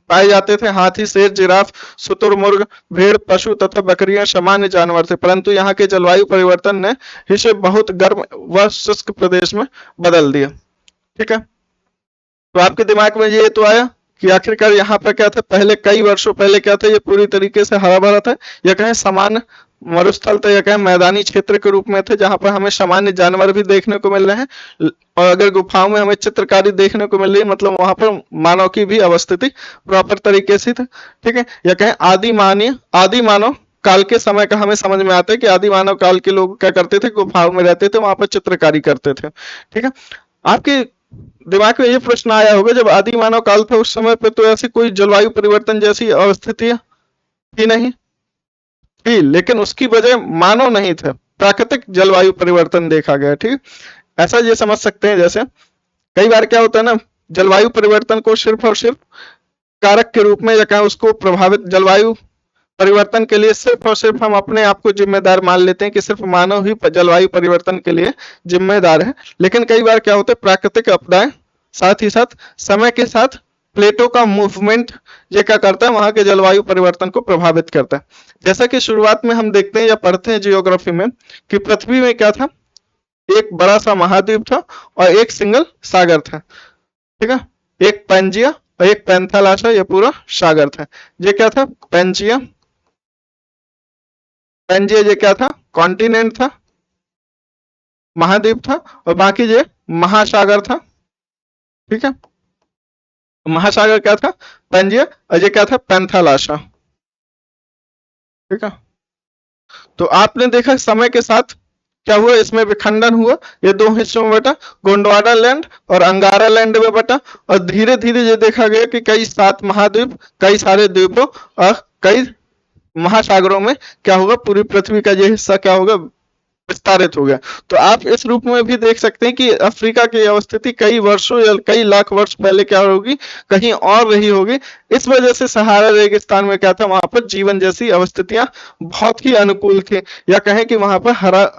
पाए जाते थे, हाथी, शेर, जिराफ, शुतुरमुर्ग, भेड़, पशु तथा बकरियां सामान्य जानवर थे। परंतु यहाँ के जलवायु परिवर्तन ने इसे बहुत गर्म व शुष्क प्रदेश में बदल दिया। ठीक है, तो आपके दिमाग में ये तो आया कि आखिरकार यहाँ पर क्या था, पहले कई वर्षों पहले क्या था, ये पूरी तरीके से हरा भरा था, या कहें सामान्य मरुस्थल था, या कहें मैदानी क्षेत्र के रूप में थे, जहां पर हमें सामान्य जानवर भी देखने को मिल रहे हैं, और अगर गुफाओं में हमें चित्रकारी देखने को मिल रही है, मतलब वहां पर मानव की भी अवस्थिति प्रॉपर तरीके से थी। ठीक है, या कहें आदि मानव काल के समय का हमें समझ में आता है कि आदि मानव काल के लोग क्या करते थे, गुफाओं में रहते थे, वहां पर चित्रकारी करते थे। ठीक है, आपके दिमाग में ये प्रश्न आया होगा, जब आदि मानव काल था उस समय पे तो ऐसी कोई जलवायु परिवर्तन जैसी अवस्थितियां थी नहीं, थी, लेकिन उसकी वजह मानव नहीं था, प्राकृतिक जलवायु परिवर्तन देखा गया। ठीक, ऐसा ये समझ सकते हैं, जैसे कई बार क्या होता है ना, जलवायु परिवर्तन को सिर्फ और सिर्फ कारक के रूप में, या क्या उसको प्रभावित जलवायु परिवर्तन के लिए सिर्फ और सिर्फ हम अपने आप को जिम्मेदार मान लेते हैं कि सिर्फ मानव ही जलवायु परिवर्तन के लिए जिम्मेदार है। लेकिन कई बार क्या होता है, प्राकृतिक आपदाएं, साथ ही साथ समय के साथ प्लेटों का मूवमेंट ये क्या करता है, वहां के जलवायु परिवर्तन को प्रभावित करता है। जैसा कि शुरुआत में हम देखते हैं या पढ़ते हैं जियोग्राफी में कि पृथ्वी में क्या था, एक बड़ा सा महाद्वीप था और एक सिंगल सागर था। ठीक है, एक पेंजिया और एक पैंथालाशा, ये पूरा सागर था। ये क्या था, पेंजिया, पेंजिया ये क्या था, कॉन्टिनेंट था, महाद्वीप था, और बाकी ये महासागर था। ठीक है, महासागर क्या था, पेंजिया, और ये क्या था, पैंथालाशा। ठीक है, तो आपने देखा समय के साथ क्या हुआ, इसमें विखंडन हुआ, ये 2 हिस्सों में बटा, गोंडवाना लैंड और अंगारा लैंड में बटा, और धीरे धीरे ये देखा गया कि कई 7 महाद्वीप, कई सारे द्वीपों और कई महासागरों में क्या होगा, पूरी पृथ्वी का ये हिस्सा क्या होगा, विस्तारित हो गया। तो आप इस रूप में भी देख सकते हैं कि अफ्रीका की अवस्थिति कई वर्षों या कई लाख वर्ष पहले क्या होगी, कहीं और रही होगी। इस वजह से सहारा रेगिस्तान में क्या था, वहां पर जीवन जैसी अवस्थितियां बहुत ही अनुकूल थी, या कहें कि वहां पर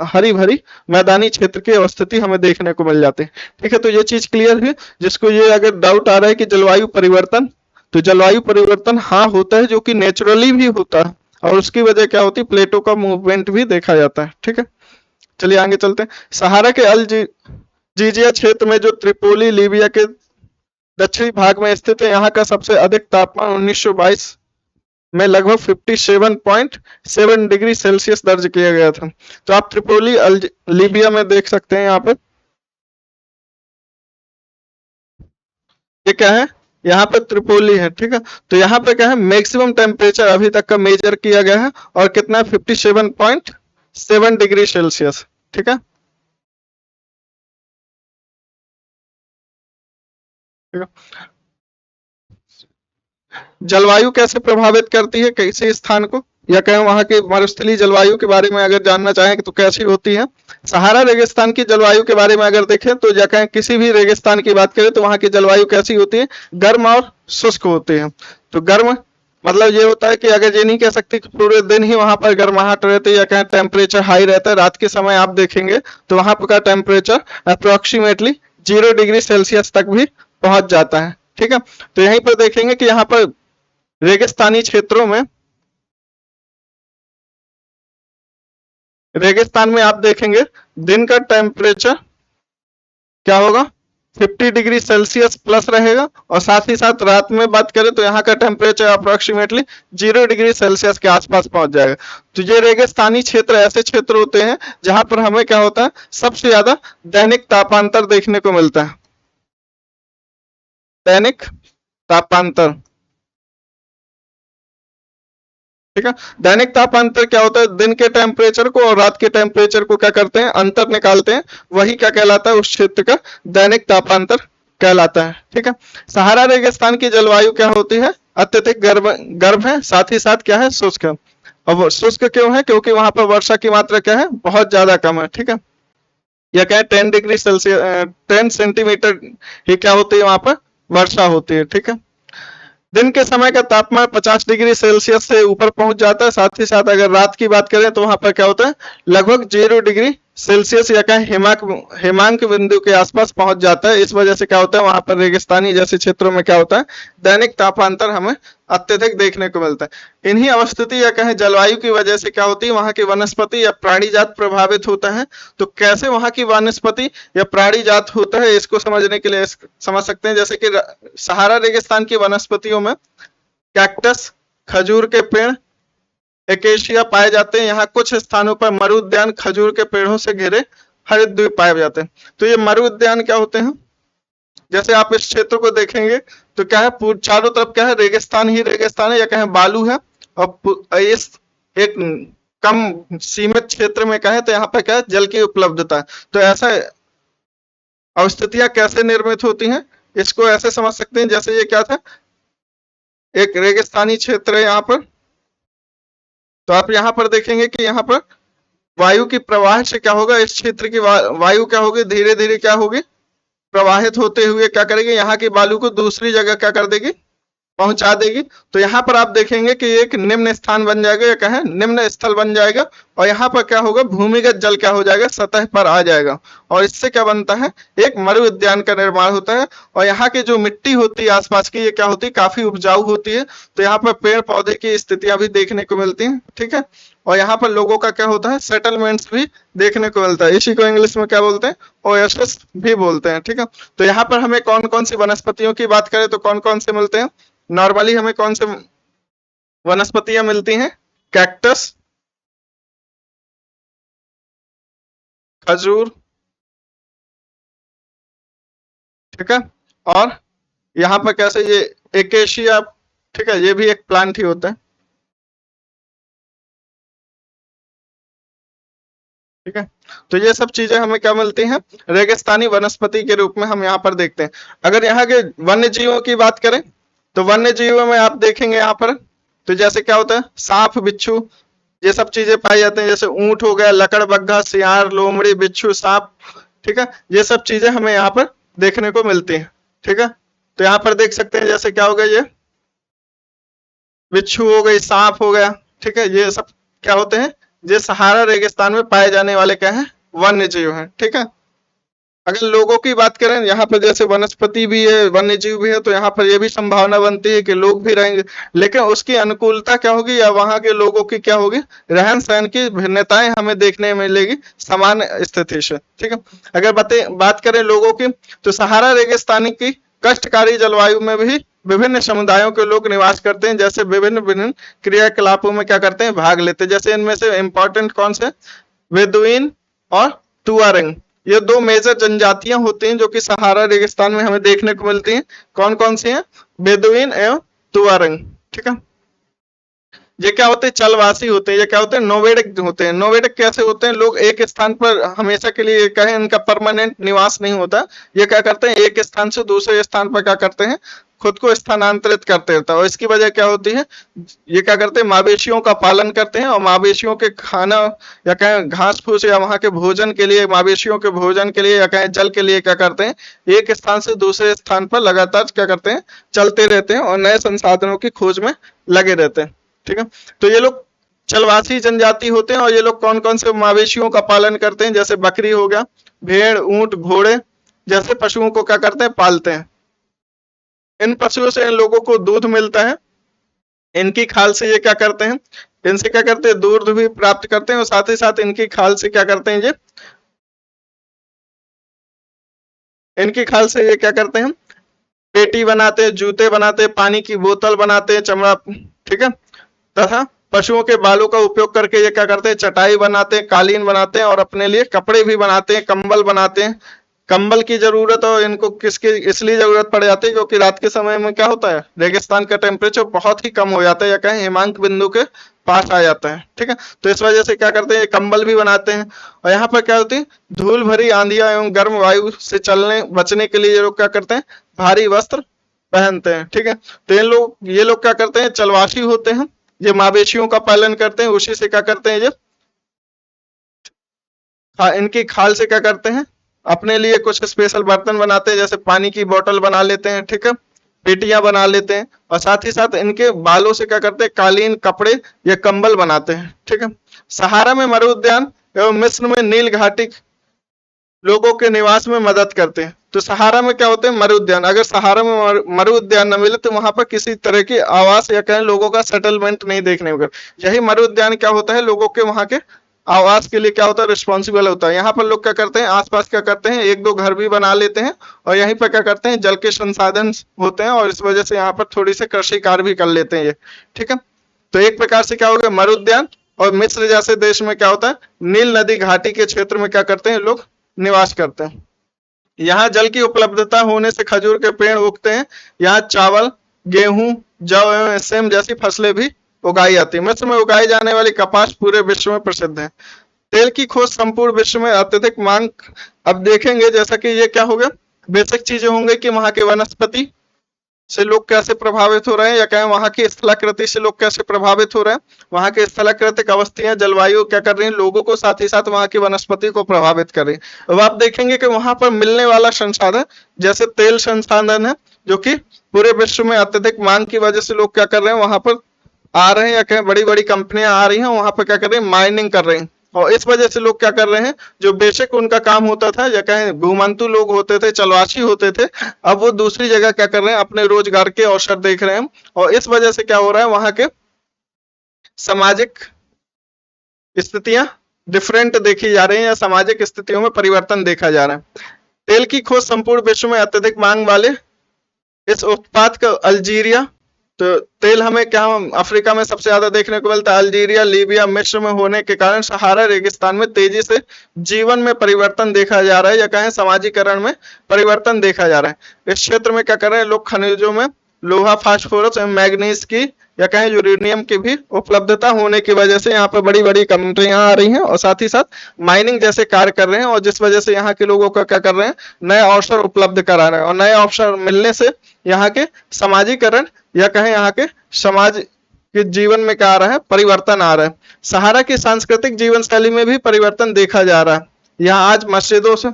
हरी भरी मैदानी क्षेत्र की अवस्थिति हमें देखने को मिल जाती है। ठीक है, तो ये चीज क्लियर है। जिसको ये अगर डाउट आ रहा है कि जलवायु परिवर्तन, तो जलवायु परिवर्तन हाँ होता है, जो कि नेचुरली भी होता है, और उसकी वजह क्या होती है, प्लेटों का मूवमेंट भी देखा जाता है। ठीक है, चलिए आगे चलते हैं। सहारा के जीजिया क्षेत्र में जो त्रिपोली लीबिया के दक्षिणी भाग में स्थित है, यहाँ का सबसे अधिक तापमान 1922 में लगभग 57.7 डिग्री सेल्सियस दर्ज किया गया था। तो आप त्रिपोली लीबिया में देख सकते हैं, यहाँ पर ये क्या है, यहाँ पर त्रिपोली है। ठीक है, तो यहाँ पे क्या है, मैक्सिमम टेम्परेचर अभी तक का मेजर किया गया है, और कितना, 57.7 डिग्री सेल्सियस। ठीक है, ठीक है, जलवायु कैसे प्रभावित करती है किसी स्थान को, या कहें वहां की मरुस्थलीय जलवायु के बारे में अगर जानना चाहें तो कैसी होती है। सहारा रेगिस्तान की जलवायु के बारे में अगर देखें तो, या कहें किसी भी रेगिस्तान की बात करें तो वहां की जलवायु कैसी होती है, गर्म और शुष्क होती है। तो गर्म मतलब ये होता है कि अगर ये नहीं कह सकते कि पूरे दिन ही वहां पर गर्माहट रहती है, या कहें टेम्परेचर हाई रहता है, रात के समय आप देखेंगे तो वहां पर का टेम्परेचर अप्रोक्सीमेटली 0 डिग्री सेल्सियस तक भी पहुंच जाता है। ठीक है, तो यहीं पर देखेंगे कि यहाँ पर रेगिस्तानी क्षेत्रों में, रेगिस्तान में आप देखेंगे दिन का टेम्परेचर क्या होगा, 50 डिग्री सेल्सियस प्लस रहेगा, और साथ ही साथ रात में बात करें तो यहाँ का टेम्परेचर अप्रोक्सीमेटली 0 डिग्री सेल्सियस के आसपास पहुंच जाएगा। तो ये रेगिस्तानी क्षेत्र ऐसे क्षेत्र होते हैं जहां पर हमें क्या होता है, सबसे ज्यादा दैनिक तापांतर देखने को मिलता है। दैनिक तापांतर, ठीक है। दैनिक तापांतर क्या होता है, दिन के टेम्परेचर को और रात के टेम्परेचर को क्या करते हैं, अंतर निकालते हैं, वही क्या कहलाता है, उस क्षेत्र का दैनिक तापांतर कहलाता है। ठीक है, सहारा रेगिस्तान की जलवायु क्या होती है, अत्यधिक गर्म गर्म है, साथ ही साथ क्या है, शुष्क है। और वो शुष्क क्यों है, क्योंकि वहां पर वर्षा की मात्रा क्या है, बहुत ज्यादा कम है। ठीक है, या क्या है 10 सेंटीमीटर ही क्या होती है वहां पर वर्षा होती है। ठीक है, दिन के समय का तापमान 50 डिग्री सेल्सियस से ऊपर पहुंच जाता है, साथ ही साथ अगर रात की बात करें तो वहां पर क्या होता है, लगभग 0 डिग्री सेल्सियस या क्या हिमांक बिंदु के आसपास पहुंच जाता है। इस वजह से क्या होता है, वहां पर रेगिस्तानी जैसे क्षेत्रों में क्या होता है, दैनिक तापांतर हमें अत्यधिक देखने को मिलता है। इन्हीं अवस्थिति या कहें जलवायु की वजह से क्या होती है, वहां की वनस्पति या प्राणी जात प्रभावित होता है। तो कैसे वहां की वनस्पति या प्राणी जात होता है, इसको समझने के लिए समझ सकते हैं। जैसे कि सहारा रेगिस्तान की वनस्पतियों में कैक्टस, खजूर के पेड़, एकेशिया पाए जाते हैं। यहाँ कुछ स्थानों पर मरु उद्यान खजूर के पेड़ों से घिरे हरित द्वीप पाए जाते हैं। तो ये मरु उद्यान क्या होते हैं, जैसे आप इस क्षेत्र को देखेंगे तो क्या है, चारों तरफ क्या है, रेगिस्तान ही रेगिस्तान है, या कहें बालू है। और इस एक कम सीमित क्षेत्र में क्या है, तो यहाँ पर क्या है, जल की उपलब्धता है। तो ऐसा अवस्थितियां कैसे निर्मित होती हैं, इसको ऐसे समझ सकते हैं। जैसे ये क्या था, एक रेगिस्तानी क्षेत्र है यहाँ पर, तो आप यहाँ पर देखेंगे कि यहाँ पर वायु की प्रवाह से क्या होगा, इस क्षेत्र की वायु क्या होगी, धीरे धीरे क्या होगी, प्रवाहित होते हुए क्या करेगी, यहाँ की बालू को दूसरी जगह क्या कर देगी, पहुंचा देगी। तो यहाँ पर आप देखेंगे कि एक निम्न स्थान बन जाएगा, या कहें निम्न स्थल बन जाएगा, और यहाँ पर क्या होगा, भूमिगत जल क्या हो जाएगा, सतह पर आ जाएगा, और इससे क्या बनता है, एक मरु उद्यान का निर्माण होता है। और यहाँ की जो मिट्टी होती है आसपास की, ये क्या होती है, काफी उपजाऊ होती है। तो यहाँ पर पेड़ पौधे की स्थितियां भी देखने को मिलती हैं। ठीक है, और यहाँ पर लोगों का क्या होता है, सेटलमेंट्स भी देखने को मिलता है। इसी को इंग्लिश में क्या बोलते हैं, ओएसिस भी बोलते हैं। ठीक है, तो यहाँ पर हमें कौन कौन सी वनस्पतियों की बात करें तो कौन कौन से मिलते हैं, नॉर्मली हमें कौन से वनस्पतियां मिलती हैं, कैक्टस, खजूर, ठीक है, और यहाँ पर कैसे ये एकेशिया, ठीक है, ये भी एक प्लांट ही होता है। ठीक है, तो ये सब चीजें हमें क्या मिलती हैं, रेगिस्तानी वनस्पति के रूप में हम यहाँ पर देखते हैं। अगर यहाँ के वन्य जीवों की बात करें तो वन्य जीवों में आप देखेंगे यहाँ पर, तो जैसे क्या होता है, सांप, बिच्छू, ये सब चीजें पाई जाती हैं। जैसे ऊंट हो गया, लकड़बग्घा, सियार, लोमड़ी, बिच्छू, सांप, ठीक है, ये सब चीजें हमें यहाँ पर देखने को मिलती हैं। ठीक है, तो यहाँ पर देख सकते हैं, जैसे क्या हो गया, ये बिच्छू हो गई, सांप हो गया। ठीक है, ये सब क्या होते हैं, ये सहारा रेगिस्तान में पाए जाने वाले क्या हैं, वन्य जीव हैं। ठीक है, अगर लोगों की बात करें, यहाँ पर जैसे वनस्पति भी है, वन्य जीव भी है, तो यहाँ पर यह भी संभावना बनती है कि लोग भी रहेंगे, लेकिन उसकी अनुकूलता क्या होगी, या वहां के लोगों की क्या होगी, रहन सहन की भिन्नताएं हमें देखने मिलेगी समान स्थिति से। ठीक है, अगर बात करें लोगों की, तो सहारा रेगिस्तानी की कष्टकारी जलवायु में भी विभिन्न समुदायों के लोग निवास करते हैं। जैसे विभिन्न विभिन्न क्रियाकलापों में क्या करते हैं, भाग लेते हैं। जैसे इनमें से इंपॉर्टेंट कौन से, बेदुइन और तुआरेंग, ये दो मेजर जनजातियां होती हैं जो कि सहारा रेगिस्तान में हमें देखने को मिलती हैं। कौन कौन सी हैं, बेदुइन एवं तुआरेंग। ठीक है, ये क्या होते हैं, चलवासी होते हैं। ये क्या होते हैं, नोवेडिक होते हैं। नोवेडिक कैसे होते हैं, लोग एक स्थान पर हमेशा के लिए कहें, इनका परमानेंट निवास नहीं होता। ये क्या करते हैं, एक स्थान से दूसरे स्थान पर क्या करते हैं, खुद को स्थानांतरित करते रहता है। और इसकी वजह क्या होती है, ये क्या करते हैं, मवेशियों का पालन करते हैं और मवेशियों के खाना या कहें घास फूस या वहां के भोजन के लिए, मवेशियों के भोजन के लिए या कहें जल के लिए क्या करते हैं, एक स्थान से दूसरे स्थान पर लगातार क्या करते हैं, चलते रहते हैं और नए संसाधनों की खोज में लगे रहते हैं। ठीक है, तो ये लोग चलवासी जनजाति होते हैं और ये लोग कौन कौन से मवेशियों का पालन करते हैं, जैसे बकरी हो गया, भेड़, ऊंट, घोड़े जैसे पशुओं को क्या करते हैं, पालते हैं। इन पशुओं से इन लोगों को दूध मिलता है, इनकी खाल से ये क्या करते हैं, इनसे क्या करते हैं, दूध भी प्राप्त करते हैं और साथ ही साथ इनकी खाल से क्या करते हैं, ये इनकी खाल से ये क्या करते हैं, पेटी बनाते हैं, जूते बनाते हैं, पानी की बोतल बनाते हैं, चमड़ा, ठीक है, तथा पशुओं के बालों का उपयोग करके ये क्या करते हैं, चटाई बनाते हैं, कालीन बनाते हैं और अपने लिए कपड़े भी बनाते हैं, कंबल बनाते हैं। कंबल की जरूरत और इनको किसकी इसलिए जरूरत पड़ जाती है क्योंकि रात के समय में क्या होता है, रेगिस्तान का टेम्परेचर बहुत ही कम हो जाता है या कहें हिमांक बिंदु के पास आ जाता है। ठीक है, तो इस वजह से क्या करते हैं, कंबल भी बनाते हैं। और यहाँ पर क्या होती है, धूल भरी आंधियां एवं गर्म वायु से चलने बचने के लिए ये लोग क्या करते हैं, भारी वस्त्र पहनते हैं। ठीक है, तो ये लोग क्या करते हैं, चलवासी होते हैं, ये मवेशियों का पालन करते हैं, उसी से क्या करते हैं, ये इनकी खाल से क्या करते हैं, अपने लिए कुछ स्पेशल बर्तन बनाते हैं, जैसे पानी की बोतल बना लेते हैं, ठीक है, पेटियां बना लेते हैं और साथ ही साथ इनके बालों से क्या करते हैं, कालीन, कपड़े या कंबल बनाते हैं। ठीक है, सहारा में मरु उद्यान एवं मिस्र में नील घाटी लोगों के निवास में मदद करते हैं। तो सहारा में क्या होते हैं, मरु उद्यान, अगर सहारा में मरु उद्यान न मिले तो वहां पर किसी तरह की आवास या कहें लोगों का सेटलमेंट नहीं देखने को। यही मरु उद्यान क्या होता है, लोगों के वहां के आवास के लिए क्या होता है, रिस्पॉन्सिबल होता है। यहाँ पर लोग क्या करते हैं, आसपास क्या करते हैं, एक दो घर भी बना लेते हैं और यहीं पर क्या करते हैं, जल के संसाधन होते हैं और इस वजह से यहाँ पर थोड़ी से कृषि कार्य भी कर लेते हैं ये। ठीक है, तो एक प्रकार से क्या हो गया, मरु उद्यान। और मिस्र जैसे देश में क्या होता है, नील नदी घाटी के क्षेत्र में क्या करते हैं, लोग निवास करते हैं। यहाँ जल की उपलब्धता होने से खजूर के पेड़ उगते हैं। यहाँ चावल, गेहूं, जौ एवं सेम जैसी फसलें भी उगाई जाती है। मिस्र में उगाई जाने वाली कपास पूरे विश्व में प्रसिद्ध है। तेल की खोज संपूर्ण विश्व में अत्यधिक मांग। अब देखेंगे जैसा कि ये क्या हो गया, बेसिक चीजें होंगे कि वहां के वनस्पति से लोग कैसे प्रभावित हो रहे हैं या कहें वहां की स्थलाकृति से लोग कैसे प्रभावित हो रहे हैं, वहां के स्थलाकृतिक अवस्थियां, जलवायु क्या कर रही है लोगों को, साथ ही साथ वहां की वनस्पति को प्रभावित कर रही है। अब आप देखेंगे कि वहां पर मिलने वाला संसाधन जैसे तेल संसाधन है, जो कि पूरे विश्व में अत्यधिक मांग की वजह से लोग क्या कर रहे हैं, वहां पर आ रहे हैं या कहें बड़ी बड़ी कंपनियां आ रही हैं, वहां पर क्या कर रहे हैं, माइनिंग कर रहे हैं। और इस वजह से लोग क्या कर रहे हैं, जो बेशक उनका काम होता था या कहें घुमंतु लोग होते थे, चलवासी होते थे, अब वो दूसरी जगह क्या कर रहे हैं, अपने रोजगार के अवसर देख रहे हैं। और इस वजह से क्या हो रहा है, वहां के सामाजिक स्थितियां डिफरेंट देखी जा रही हैं या सामाजिक स्थितियों में परिवर्तन देखा जा रहा है। तेल की खोज संपूर्ण विश्व में अत्यधिक मांग वाले इस उत्पाद का अल्जीरिया, तो तेल हमें क्या अफ्रीका में सबसे ज्यादा देखने को मिलता है, अल्जीरिया, लीबिया, मिस्र में होने के कारण सहारा रेगिस्तान में तेजी से जीवन में परिवर्तन देखा जा रहा है या कहें समाजीकरण में परिवर्तन देखा जा रहा है। इस क्षेत्र में क्या कर रहे हैं लोग, खनिजों में लोहा, फास्फोरस एवं मैग्नीज की या कहें यूरेनियम की भी उपलब्धता होने की वजह से यहाँ पर बड़ी बड़ी कंपनियां आ रही हैं और साथ ही साथ माइनिंग जैसे कार्य कर रहे हैं और जिस वजह से यहाँ के लोगों का क्या कर रहे हैं, नए अवसर उपलब्ध करा रहे हैं। और नए अवसर मिलने से यहाँ के समाजीकरण या कहें यहाँ के समाज के जीवन में क्या आ रहा है, परिवर्तन आ रहा है। सहारा की सांस्कृतिक जीवन शैली में भी परिवर्तन देखा जा रहा है। यहाँ आज मस्जिदों से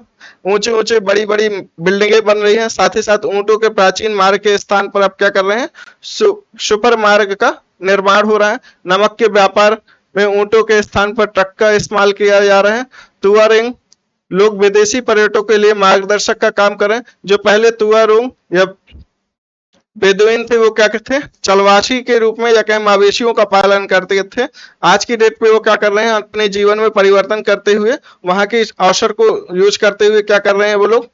ऊंचे ऊंचे बड़ी बड़ी बिल्डिंगें बन रही हैं, साथ ही साथ ऊंटों के प्राचीन मार्ग के स्थान पर अब क्या कर रहे हैं, सुपर मार्ग का निर्माण हो रहा है। नमक के व्यापार में ऊंटों के स्थान पर ट्रक का इस्तेमाल किया जा रहा है। तुआरेंग लोग विदेशी पर्यटकों के लिए मार्गदर्शक का काम कर रहे हैं। जो पहले तुआरोंग या बेदुइन थे, वो क्या करते थे, चलवासी के रूप में या कहें मवेशियों का पालन करते थे। आज की डेट पे वो क्या कर रहे हैं, अपने जीवन में परिवर्तन करते हुए वहां के अवसर को यूज करते हुए क्या कर रहे हैं वो लोग,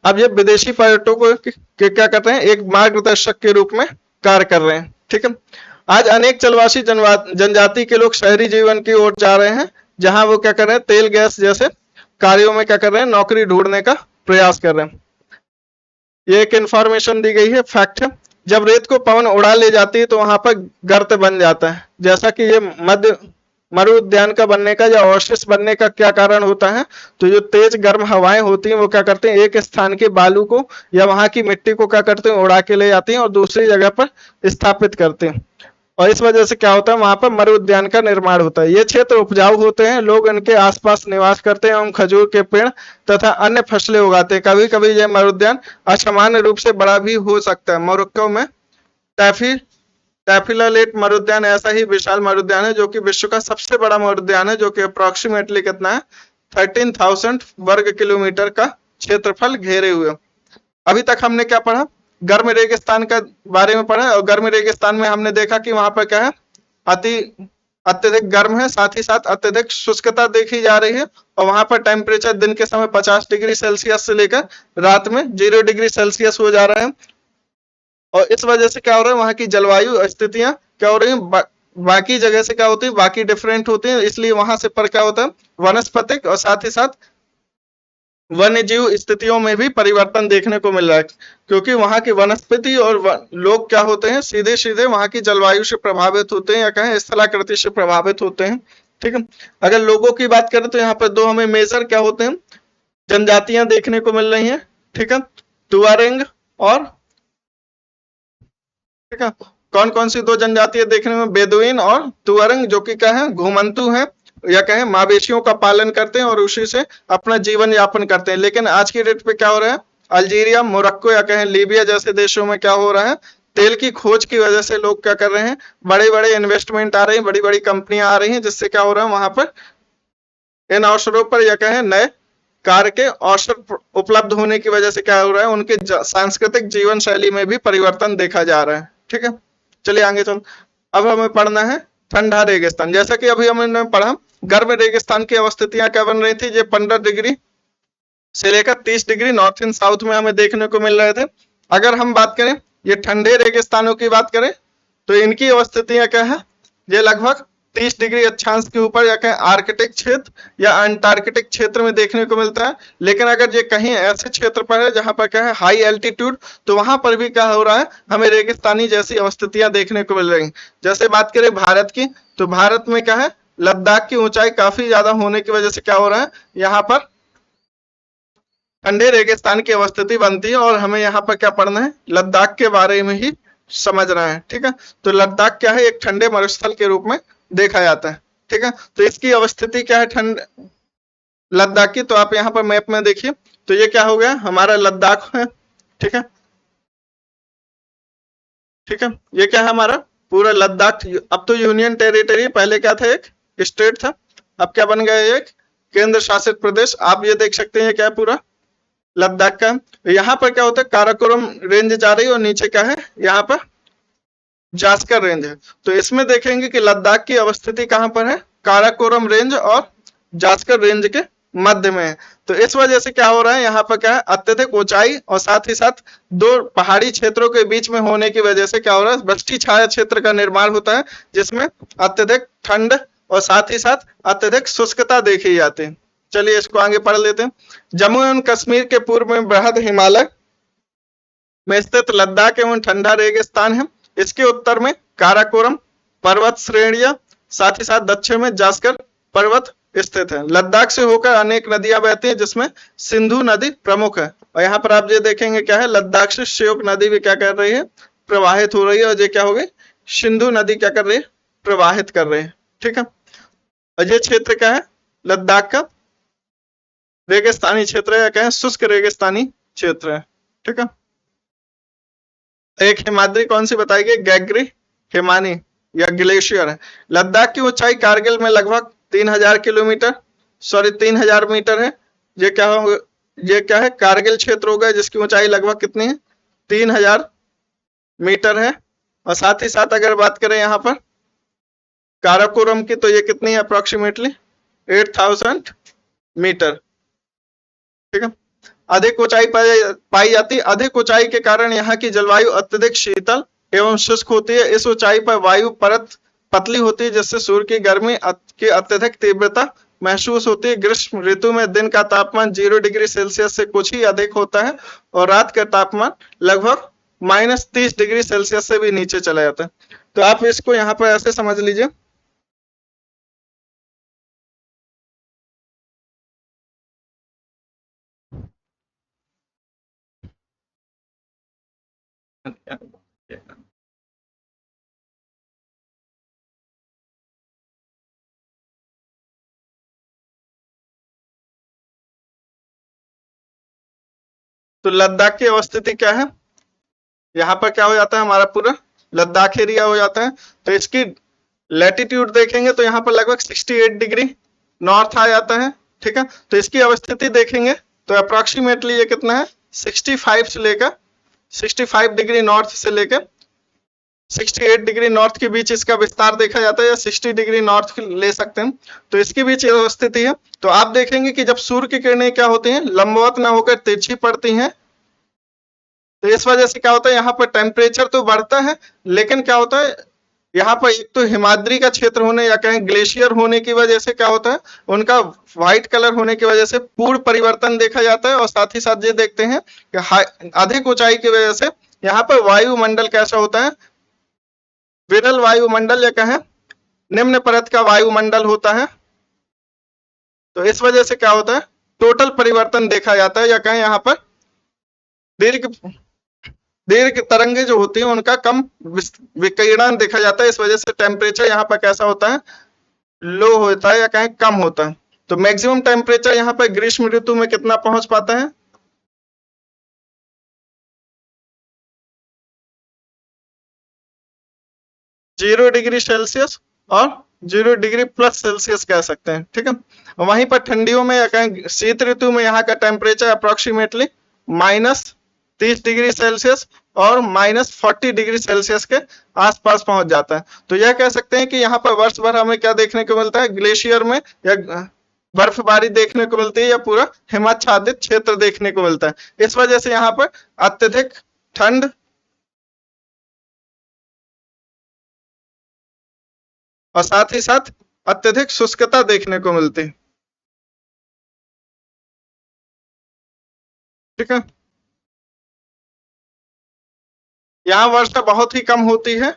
अब ये विदेशी पर्यटकों के क्या कर रहे हैं, एक मार्गदर्शक के रूप में कार्य कर रहे हैं। ठीक है, आज अनेक चलवासी जनजाति के लोग शहरी जीवन की ओर जा रहे हैं, जहां वो क्या कर रहे हैं, तेल गैस जैसे कार्यों में क्या कर रहे हैं, नौकरी ढूंढने का प्रयास कर रहे हैं। ये एक इंफॉर्मेशन दी गई है, फैक्ट है। जब रेत को पवन उड़ा ले जाती है तो वहां पर गर्त बन जाता है। जैसा कि ये मध्य मरु उद्यान का बनने का या ओएसिस बनने का क्या कारण होता है? तो जो तेज गर्म हवाएं होती हैं वो क्या करते हैं, एक स्थान के बालू को या वहां की मिट्टी को क्या करते हैं, उड़ा के ले जाती हैं और दूसरी जगह पर स्थापित करते हैं। और इस वजह से क्या होता है, वहां पर मरु उद्यान का निर्माण होता है। ये क्षेत्र उपजाऊ होते हैं, लोग इनके आसपास निवास करते हैं एवं खजूर के पेड़ तथा अन्य फसलें उगाते हैं। कभी कभी यह मरु उद्यान असामान्य रूप से बड़ा भी हो सकता है। मोरक्को में टैफी टैफिलालेट मरुद्यान ऐसा ही विशाल मरुद्यान है जो कि विश्व का सबसे बड़ा मरुद्यान है, जो कि अप्रोक्सीमेटली कितना है, 13,000 वर्ग किलोमीटर का क्षेत्रफल घेरे हुए। अभी तक हमने क्या पढ़ा, गर्म रेगिस्तान का बारे में पढ़ा, और गर्म रेगिस्तान में हमने देखा कि वहां पर क्या है, अति अत्यधिक गर्म है, साथ ही साथ अत्यधिक शुष्कता देखी जा रही है, और वहां पर टेम्परेचर दिन के समय 50 डिग्री सेल्सियस से लेकर रात में 0 डिग्री सेल्सियस हो जा रहा है। और इस वजह से क्या हो रहा है, वहां की जलवायु स्थितियां क्या हो रही है, बाकी जगह से क्या होती है, बाकी डिफरेंट होती है, इसलिए वहां से पर क्या होता है, वनस्पतिक और साथ ही साथ वन्य जीव स्थितियों में भी परिवर्तन देखने को मिल रहा है, क्योंकि वहां की वनस्पति और लोग क्या होते हैं, सीधे सीधे वहां की जलवायु से प्रभावित होते हैं, या कहें स्थलाकृति से प्रभावित होते हैं। ठीक है, अगर लोगों की बात करें तो यहाँ पर दो हमें मेजर क्या होते हैं, जनजातियां देखने को मिल रही हैं। ठीक है, तुआरेंग और, ठीक है, कौन कौन सी दो जनजातियां देखने में, बेदुइन और तुअरंग, जो कि क्या है, घुमंतु हैं, या कहें मवेशियों का पालन करते हैं और उसी से अपना जीवन यापन करते हैं। लेकिन आज की डेट पे क्या हो रहा है, अल्जीरिया, मोरक्को या कहें लीबिया जैसे देशों में क्या हो रहा है, तेल की खोज की वजह से लोग क्या कर रहे हैं, बड़े बड़े इन्वेस्टमेंट आ रही है, बड़ी बड़ी कंपनियां आ रही हैं, जिससे क्या हो रहा है, वहां पर इन अवसरों पर या कहें नए कार्य के अवसर उपलब्ध होने की वजह से क्या हो रहा है, उनके सांस्कृतिक जीवन शैली में भी परिवर्तन देखा जा रहा है। ठीक है, चलिए आगे चल। अब हमें पढ़ना है ठंडा रेगिस्तान। जैसा कि अभी हमने पढ़ा, गर्म रेगिस्तान की अवस्थितियां क्या बन रही थी, ये 15 डिग्री से लेकर 30 डिग्री नॉर्थ एंड साउथ में हमें देखने को मिल रहे थे। अगर हम बात करें ये ठंडे रेगिस्तानों की बात करें, तो इनकी अवस्थितियां क्या है, ये लगभग 30 डिग्री अक्षांश के ऊपर या कहें आर्कटिक क्षेत्र या अंटार्कटिक क्षेत्र में देखने को मिलता है। लेकिन अगर ये कहीं ऐसे क्षेत्र पर है जहां पर क्या है, हाई एल्टीट्यूड, तो वहां पर भी क्या हो रहा है, हमें रेगिस्तानी जैसी अवस्थितियां देखने को मिल रही। जैसे बात करें भारत की, तो भारत में क्या है, लद्दाख की ऊंचाई काफी ज्यादा होने की वजह से क्या हो रहा है, यहाँ पर ठंडे रेगिस्तान की अवस्थिति बनती है, और हमें यहाँ पर क्या पढ़ना है, लद्दाख के बारे में ही समझना है। ठीक है, तो लद्दाख क्या है, एक ठंडे मरुस्थल के रूप में देखा जाता है। ठीक है, तो इसकी अवस्थिति क्या है, ठंड लद्दाख की, तो आप यहाँ पर मैप में देखिए, तो ये क्या हो गया, हमारा लद्दाख है। ठीक है, ठीक है, ये क्या है, हमारा पूरा लद्दाख। अब तो यूनियन टेरिटरी, पहले क्या था, एक स्टेट था, अब क्या बन गया, एक केंद्र शासित प्रदेश। आप ये देख सकते हैं, क्या है, पूरा लद्दाख का। यहाँ पर क्या होता है, काराकोरम रेंज जा रही है, और नीचे क्या है, यहाँ पर जास्कर रेंज है। तो इसमें देखेंगे कि लद्दाख की अवस्थिति कहां पर है, काराकोरम रेंज और जास्कर रेंज के मध्य में है। तो इस वजह से क्या हो रहा है, यहाँ पर क्या है, अत्यधिक ऊंचाई और साथ ही साथ दो पहाड़ी क्षेत्रों के बीच में होने की वजह से क्या हो रहा है, वृष्टि छाया क्षेत्र का निर्माण होता है, जिसमें अत्यधिक ठंड और साथ ही साथ अत्यधिक शुष्कता देखी जाती है। चलिए इसको आगे पढ़ लेते हैं। जम्मू एवं कश्मीर के पूर्व में बृहद हिमालय में स्थित लद्दाख एवं ठंडा रेगिस्तान है। इसके उत्तर में काराकोरम पर्वत श्रेणियां, साथ ही साथ दक्षिण में जास्कर पर्वत स्थित है। लद्दाख से होकर अनेक नदियां बहती हैं, जिसमें सिंधु नदी प्रमुख है। और यहाँ पर आप ये देखेंगे क्या है, लद्दाख से श्योक नदी भी क्या कर रही है, प्रवाहित हो रही है, और ये क्या हो गई, सिंधु नदी क्या कर रही है, प्रवाहित कर रही है। ठीक है, और ये क्षेत्र क्या है, लद्दाख का रेगिस्तानी क्षेत्र है, या कहें शुष्क रेगिस्तानी क्षेत्र है। ठीक है, एक हिमाद्री कौन सी बताई गई, गैग्री हिमानी या ग्लेशियर है। लद्दाख की ऊंचाई कारगिल में लगभग 3000 किलोमीटर, सॉरी 3000 मीटर है। ये क्या हो, ये क्या है, कारगिल क्षेत्र हो गया, जिसकी ऊंचाई लगभग कितनी है, 3000 मीटर है। और साथ ही साथ अगर बात करें यहाँ पर काराकोरम की, तो ये कितनी है, अप्रोक्सीमेटली 8000 मीटर। ठीक है, अधिक ऊंचाई पाई जाती है। अधिक ऊंचाई के कारण यहाँ की जलवायु अत्यधिक शीतल एवं शुष्क होती है। इस ऊंचाई पर वायु परत पतली होती है, जिससे सूर्य की गर्मी की अत्यधिक तीव्रता महसूस होती है। ग्रीष्म ऋतु में दिन का तापमान 0 डिग्री सेल्सियस से कुछ ही अधिक होता है, और रात का तापमान लगभग -30 डिग्री सेल्सियस से भी नीचे चला जाता है। तो आप इसको यहाँ पर ऐसे समझ लीजिए तो लद्दाख की अवस्थिति क्या है, यहाँ पर क्या हो जाता है, हमारा पूरा लद्दाख एरिया हो जाता है। तो इसकी लैटिट्यूड देखेंगे तो यहाँ पर लगभग 68 डिग्री नॉर्थ आ जाता है, ठीक है। तो इसकी अवस्थिति देखेंगे तो अप्रोक्सीमेटली ये कितना है, 65 से लेकर 65 डिग्री नॉर्थ से लेकर 68 डिग्री नॉर्थ के बीच इसका विस्तार देखा जाता है, या 60 डिग्री नॉर्थ ले सकते हैं। तो इसके बीच अवस्थिति है। तो आप देखेंगे कि जब सूर्य की किरणें क्या होती हैं, लंबवत न होकर तिरछी पड़ती हैं, तो इस वजह से क्या होता है, यहाँ पर टेम्परेचर तो बढ़ता है, लेकिन क्या होता है, यहाँ पर एक तो हिमाद्री का क्षेत्र होने या कहें ग्लेशियर होने की वजह से क्या होता है, उनका व्हाइट कलर होने की वजह से पूर्ण परिवर्तन देखा जाता है। और साथ ही साथ ये देखते हैं कि अधिक ऊंचाई की वजह से यहाँ पर वायुमंडल कैसा होता है, विरल वायुमंडल या कहें निम्न परत का वायुमंडल होता है। तो इस वजह से क्या होता है, टोटल परिवर्तन देखा जाता है, या कहें यहाँ पर दीर्घ दीर्घ तरंगे जो होती हैं उनका कम विकिरण देखा जाता है। इस वजह से टेम्परेचर यहाँ पर कैसा होता है, लो होता है या कहें कम होता है। तो मैक्सिमम टेम्परेचर यहाँ पर ग्रीष्म ऋतु में कितना पहुंच पाता है, 0 डिग्री सेल्सियस और 0 डिग्री प्लस सेल्सियस कह सकते हैं, ठीक है। वहीं पर ठंडियों में या कहें शीत ऋतु में यहाँ का टेम्परेचर अप्रोक्सीमेटली -30 डिग्री सेल्सियस और -40 डिग्री सेल्सियस के आसपास पहुंच जाता है। तो यह कह सकते हैं कि यहाँ पर वर्ष भर हमें क्या देखने को मिलता है, ग्लेशियर में या बर्फबारी देखने को मिलती है, या पूरा हिमाच्छादित क्षेत्र देखने को मिलता है। इस वजह से यहाँ पर अत्यधिक ठंड और साथ ही साथ अत्यधिक शुष्कता देखने को मिलती है, ठीक है। यहाँ वर्षा बहुत ही कम होती है,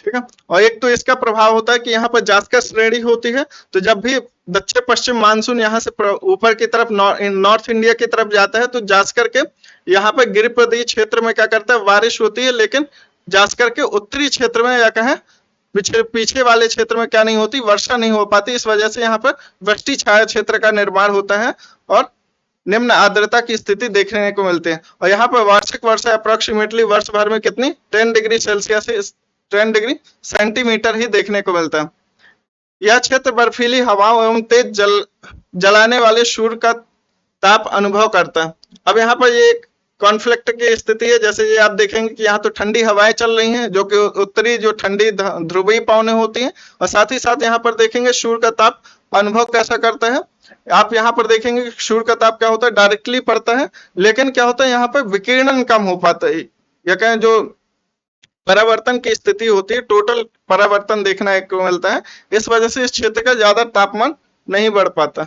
ठीक है। और एक तो इसका प्रभाव होता है कि यहाँ पर जास्कर श्रेणी होती है। तो जब भी दक्षिण पश्चिम मानसून यहाँ से ऊपर की तरफ नॉर्थ इंडिया की तरफ जाता है, तो जास्कर के यहाँ पर गिर प्रदेश क्षेत्र में क्या करता है, बारिश होती है, लेकिन जास्कर के उत्तरी क्षेत्र में या कहें पीछे वाले क्षेत्र में क्या नहीं होती, वर्षा नहीं हो पाती। इस वजह से यहाँ पर वृष्टि छाया क्षेत्र का निर्माण होता है और निम्न आर्द्रता की स्थिति देखने को मिलती है। और यहाँ पर वार्षिक वर्षा अप्रोक्सीमेटली वर्ष भर में कितनी 10 डिग्री सेल्सियस से 10 डिग्री सेंटीमीटर ही देखने को मिलता है। यह क्षेत्र बर्फीली हवाओं एवं तेज जलाने वाले सूर्य का ताप अनुभव करता है। अब यहाँ पर ये कॉन्फ्लिक्ट की स्थिति है, जैसे ये आप देखेंगे कि यहाँ तो ठंडी हवाएं चल रही हैं, जो कि उत्तरी जो ठंडी ध्रुवीय पवनें होती हैं, और साथ ही साथ यहाँ पर देखेंगे सूर्य का ताप अनुभव कैसा करता है। आप यहाँ पर देखेंगे कि सूर्य का ताप क्या होता है, डायरेक्टली पड़ता है, लेकिन क्या होता है यहाँ पर विकिरण कम हो पाता है, या कहें जो परावर्तन की स्थिति होती है, टोटल परावर्तन देखने को मिलता है। इस वजह से इस क्षेत्र का ज्यादा तापमान नहीं बढ़ पाता,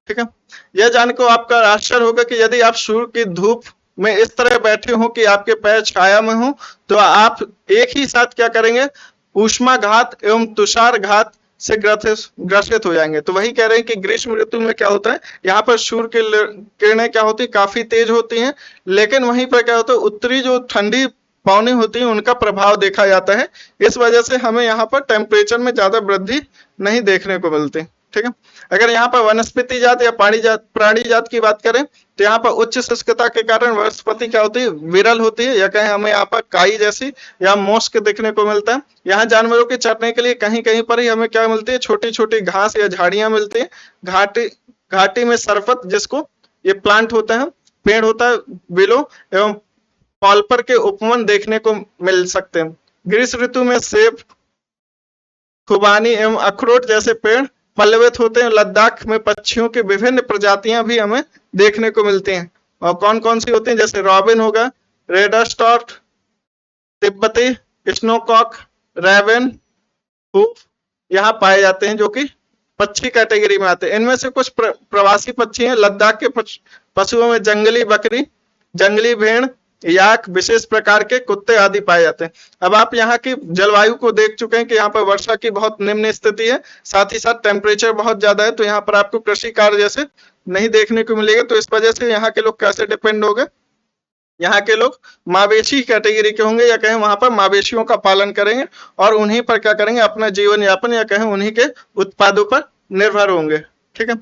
ठीक है। यह जानकर आपका आश्चर्य होगा कि यदि आप सूर्य की धूप में इस तरह बैठे हो कि आपके पैर छाया में हो, तो आप एक ही साथ क्या करेंगे, ऊष्माघात एवं तुषारघात से ग्रसित हो जाएंगे। तो वही कह रहे हैं कि ग्रीष्म ऋतु में क्या होता है, यहाँ पर सूर्य की किरणें क्या होती है, काफी तेज होती हैं, लेकिन वहीं पर क्या होता है, उत्तरी जो ठंडी पवनें होती हैं उनका प्रभाव देखा जाता है। इस वजह से हमें यहाँ पर टेम्परेचर में ज्यादा वृद्धि नहीं देखने को मिलती, ठीक है। अगर यहाँ पर वनस्पति जात या प्राणी जात की बात करें, तो यहाँ पर उच्च शुष्कता के कारण वनस्पति क्या होती है, विरल होती है, या कहें हमें यहाँ पर काई जैसी या मोस्क देखने को मिलता है। यहाँ जानवरों के चरने के लिए कहीं कहीं पर ही हमें क्या मिलती है, छोटी छोटी घास या झाड़ियां मिलती है। घाटी में सरपत, जिसको ये प्लांट होता है, पेड़ होता है, विलो एवं पॉल्पर के उपवन देखने को मिल सकते हैं। ग्रीष्म ऋतु में सेब, खुबानी एवं अखरोट जैसे पेड़ पल्लवित होते हैं। लद्दाख में पक्षियों की विभिन्न प्रजातियां भी हमें देखने को मिलती हैं। और कौन कौन सी होती हैं, जैसे रॉबिन होगा, रेडस्टॉर्ट, तिब्बती स्नोकॉक, रैवन, हुफ यहाँ पाए जाते हैं, जो कि पक्षी कैटेगरी में आते हैं। इनमें से कुछ प्रवासी पक्षी हैं। लद्दाख के पशुओं में जंगली बकरी, जंगली भेड़, याक, विशेष प्रकार के कुत्ते आदि पाए जाते हैं। अब आप यहाँ की जलवायु को देख चुके हैं कि यहाँ पर वर्षा की बहुत निम्न स्थिति है, साथ ही साथ टेम्परेचर बहुत ज्यादा है, तो यहाँ पर आपको कृषि कार्य जैसे नहीं देखने को मिलेगा। तो इस वजह से यहाँ के लोग कैसे डिपेंड हो गए, यहाँ के लोग मवेशी कैटेगरी के होंगे, या कहें वहां पर मवेशियों का पालन करेंगे और उन्हीं पर क्या करेंगे, अपना जीवन यापन, या कहें उन्हीं के उत्पादों पर निर्भर होंगे। ठीक है।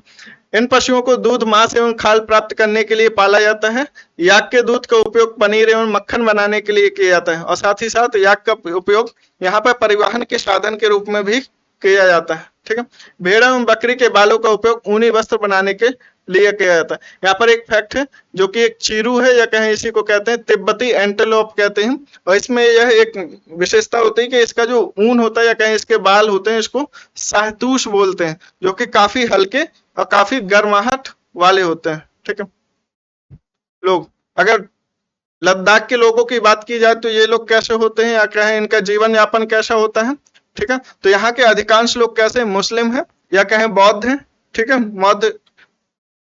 इन पशुओं को दूध, मांस एवं खाल प्राप्त करने के लिए पाला जाता है। याक के दूध का उपयोग पनीर एवं मक्खन बनाने के लिए किया जाता है, और साथ ही साथ याक का उपयोग यहाँ पर परिवहन के साधन के रूप में भी किया जाता है। ठीक है। भेड़ एवं बकरी के बालों का उपयोग ऊनी वस्त्र बनाने के लिए किया जाता है। यहाँ पर एक फैक्ट है, जो कि एक चीरू है, या कहें इसी को कहते हैं तिब्बती एंटेलोप कहते हैं, और इसमें यह एक विशेषता होती है कि इसका जो ऊन होता है, या कहें इसके बाल होते हैं, इसको शाहतूश बोलते हैं, जो कि काफी हल्के और काफी गर्माहट वाले होते हैं। ठीक है। लोग, अगर लद्दाख के लोगों की बात की जाए तो ये लोग कैसे होते हैं, या कहें इनका जीवन यापन कैसा होता है। ठीक है। तो यहाँ के अधिकांश लोग कैसे मुस्लिम हैं, या कहें बौद्ध हैं। ठीक है। बौद्ध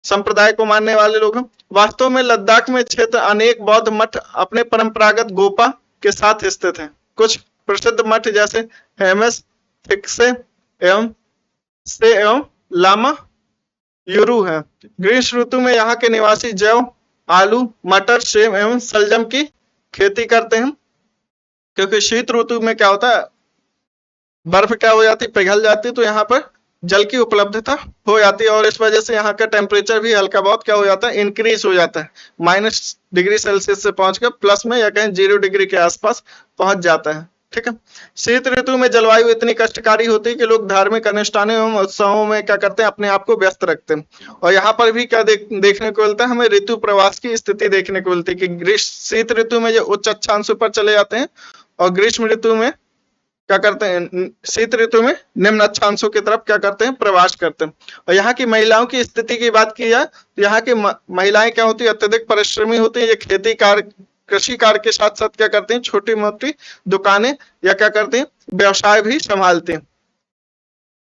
संप्रदाय को मानने वाले लोग हैं। वास्तव में लद्दाख में क्षेत्र अनेक बौद्ध मठ अपने परंपरागत गोपा के साथ स्थित हैं। कुछ प्रसिद्ध मठ जैसे हेमस, थिक्से एवं से एवं लामा युरु है। ग्रीष्म ऋतु में यहाँ के निवासी जौ, आलू, मटर, सेम एवं सलजम की खेती करते हैं, क्योंकि शीत ऋतु में क्या होता है, बर्फ क्या हो जाती, पिघल जाती, तो यहाँ पर जल की उपलब्धता हो जाती है, और इस वजह से यहाँ का टेम्परेचर भी हल्का बहुत क्या हो जाता है, इंक्रीज हो जाता है, -डिग्री सेल्सियस से पहुंचकर प्लस में, या कहें 0 डिग्री के आसपास पहुंच जाता है। ठीक है। शीत ऋतु में जलवायु इतनी कष्टकारी होती है कि लोग धार्मिक अनुष्ठानों एवं उत्सवों में क्या करते हैं, अपने आप को व्यस्त रखते हैं। और यहाँ पर भी क्या देखने को मिलता है, हमें ऋतु प्रवास की स्थिति देखने को मिलती है कि शीत ऋतु में जो उच्च अक्षांशों पर चले जाते हैं, और ग्रीष्म ऋतु में क्या करते हैं, शीत ऋतु में निम्न अक्षांशों की तरफ क्या करते हैं, प्रवास करते हैं। और यहाँ की महिलाओं की स्थिति की बात की जाए तो यहाँ की महिलाएं क्या होती है, अत्यधिक परिश्रमी होती है। ये खेती कार्य, कृषि कार्य के साथ साथ क्या करते हैं, छोटी मोटी दुकानें या क्या करते हैं, व्यवसाय भी संभालते हैं।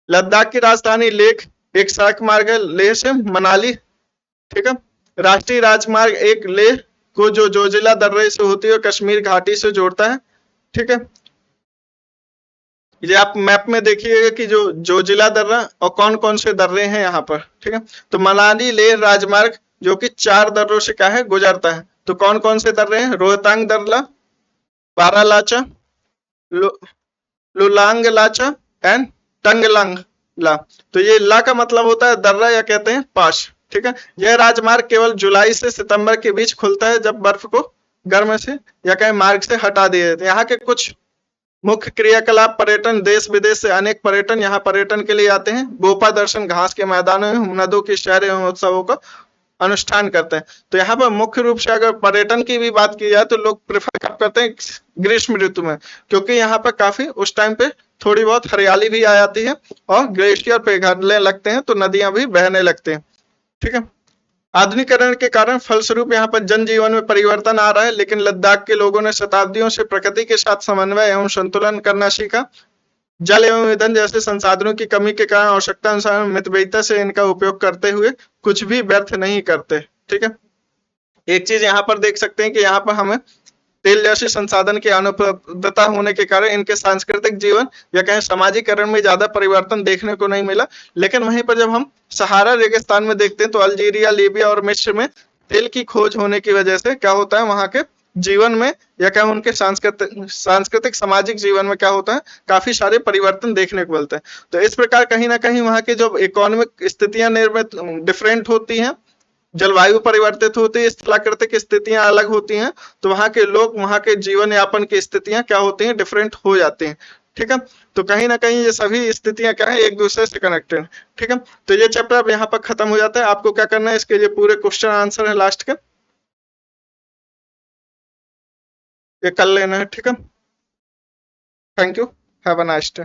लद्दाख की राजधानी लेह एक सड़क मार्ग है, लेह से मनाली। ठीक है। राष्ट्रीय राजमार्ग एक लेह को जो जोजिला दर्रे से होती है और कश्मीर घाटी से जोड़ता है। ठीक है। ये आप मैप में देखिएगा कि जो जोजिला दर्रा और कौन कौन से दर्रे हैं यहाँ पर। ठीक है। तो मनाली लेह राजमार्ग जो कि 4 दर्रों से क्या है, गुजरता है। तो कौन कौन से दर्रे हैं, रोहतांग दर्रा, बारालाचा, लुलांग लाचा एंड टंगलांग ला। तो ये ला का मतलब होता है दर्रा, या कहते हैं पास। ठीक है। यह राजमार्ग केवल जुलाई से सितंबर के बीच खुलता है, जब बर्फ को गर्म से या कहें मार्ग से हटा दिए जाते हैं। यहाँ के कुछ मुख्य क्रियाकलाप पर्यटन, देश विदेश से अनेक पर्यटन यहाँ पर्यटन के लिए आते हैं। गोपा दर्शन, घास के मैदानों में नदों की सैर एवं उत्सवों का अनुष्ठान करते हैं। तो यहाँ पर मुख्य रूप से अगर पर्यटन की भी बात की जाए तो लोग प्रेफर कब करते हैं, ग्रीष्म ऋतु में, क्योंकि यहाँ पर काफी उस टाइम पे थोड़ी बहुत हरियाली भी आ जाती है और ग्लेशियर पिघलने लगते हैं, तो नदियां भी बहने लगते हैं। ठीक है। आधुनिकीकरण के कारण फलस्वरूप यहाँ पर जनजीवन में परिवर्तन आ रहा है, लेकिन लद्दाख के लोगों ने शताब्दियों से प्रकृति के साथ समन्वय एवं संतुलन करना सीखा। जल एवं ईंधन जैसे संसाधनों की कमी के कारण आवश्यकता अनुसार मितव्ययिता से इनका उपयोग करते हुए कुछ भी व्यर्थ नहीं करते। ठीक है। एक चीज यहाँ पर देख सकते हैं कि यहाँ पर हमें तेल जैसे संसाधन की अनुपलब्धता होने के कारण इनके सांस्कृतिक जीवन या कहें सामाजिकरण में ज्यादा परिवर्तन देखने को नहीं मिला। लेकिन वहीं पर जब हम सहारा रेगिस्तान में देखते हैं तो अल्जीरिया, लीबिया और मिस्र में तेल की खोज होने की वजह से क्या होता है, वहां के जीवन में या क्या उनके सांस्कृतिक सामाजिक जीवन में क्या होता है, काफी सारे परिवर्तन देखने को मिलते हैं। तो इस प्रकार कहीं ना कहीं वहां की जो इकोनॉमिक स्थितियां निर्मित डिफरेंट होती हैं, जलवायु परिवर्तित होती है, स्थलाकृतिक स्थितियां अलग होती हैं, तो वहां के लोग, वहां के जीवन यापन की स्थितियां क्या होती हैं, डिफरेंट हो जाती हैं। ठीक है। तो कहीं ना कहीं ये सभी स्थितियां क्या है, एक दूसरे से कनेक्टेड। ठीक है। तो ये चैप्टर अब यहाँ पर खत्म हो जाता है। आपको क्या करना है, इसके लिए पूरे क्वेश्चन आंसर है लास्ट के, ये कर लेना है। ठीक है। Thank you, have a nice day.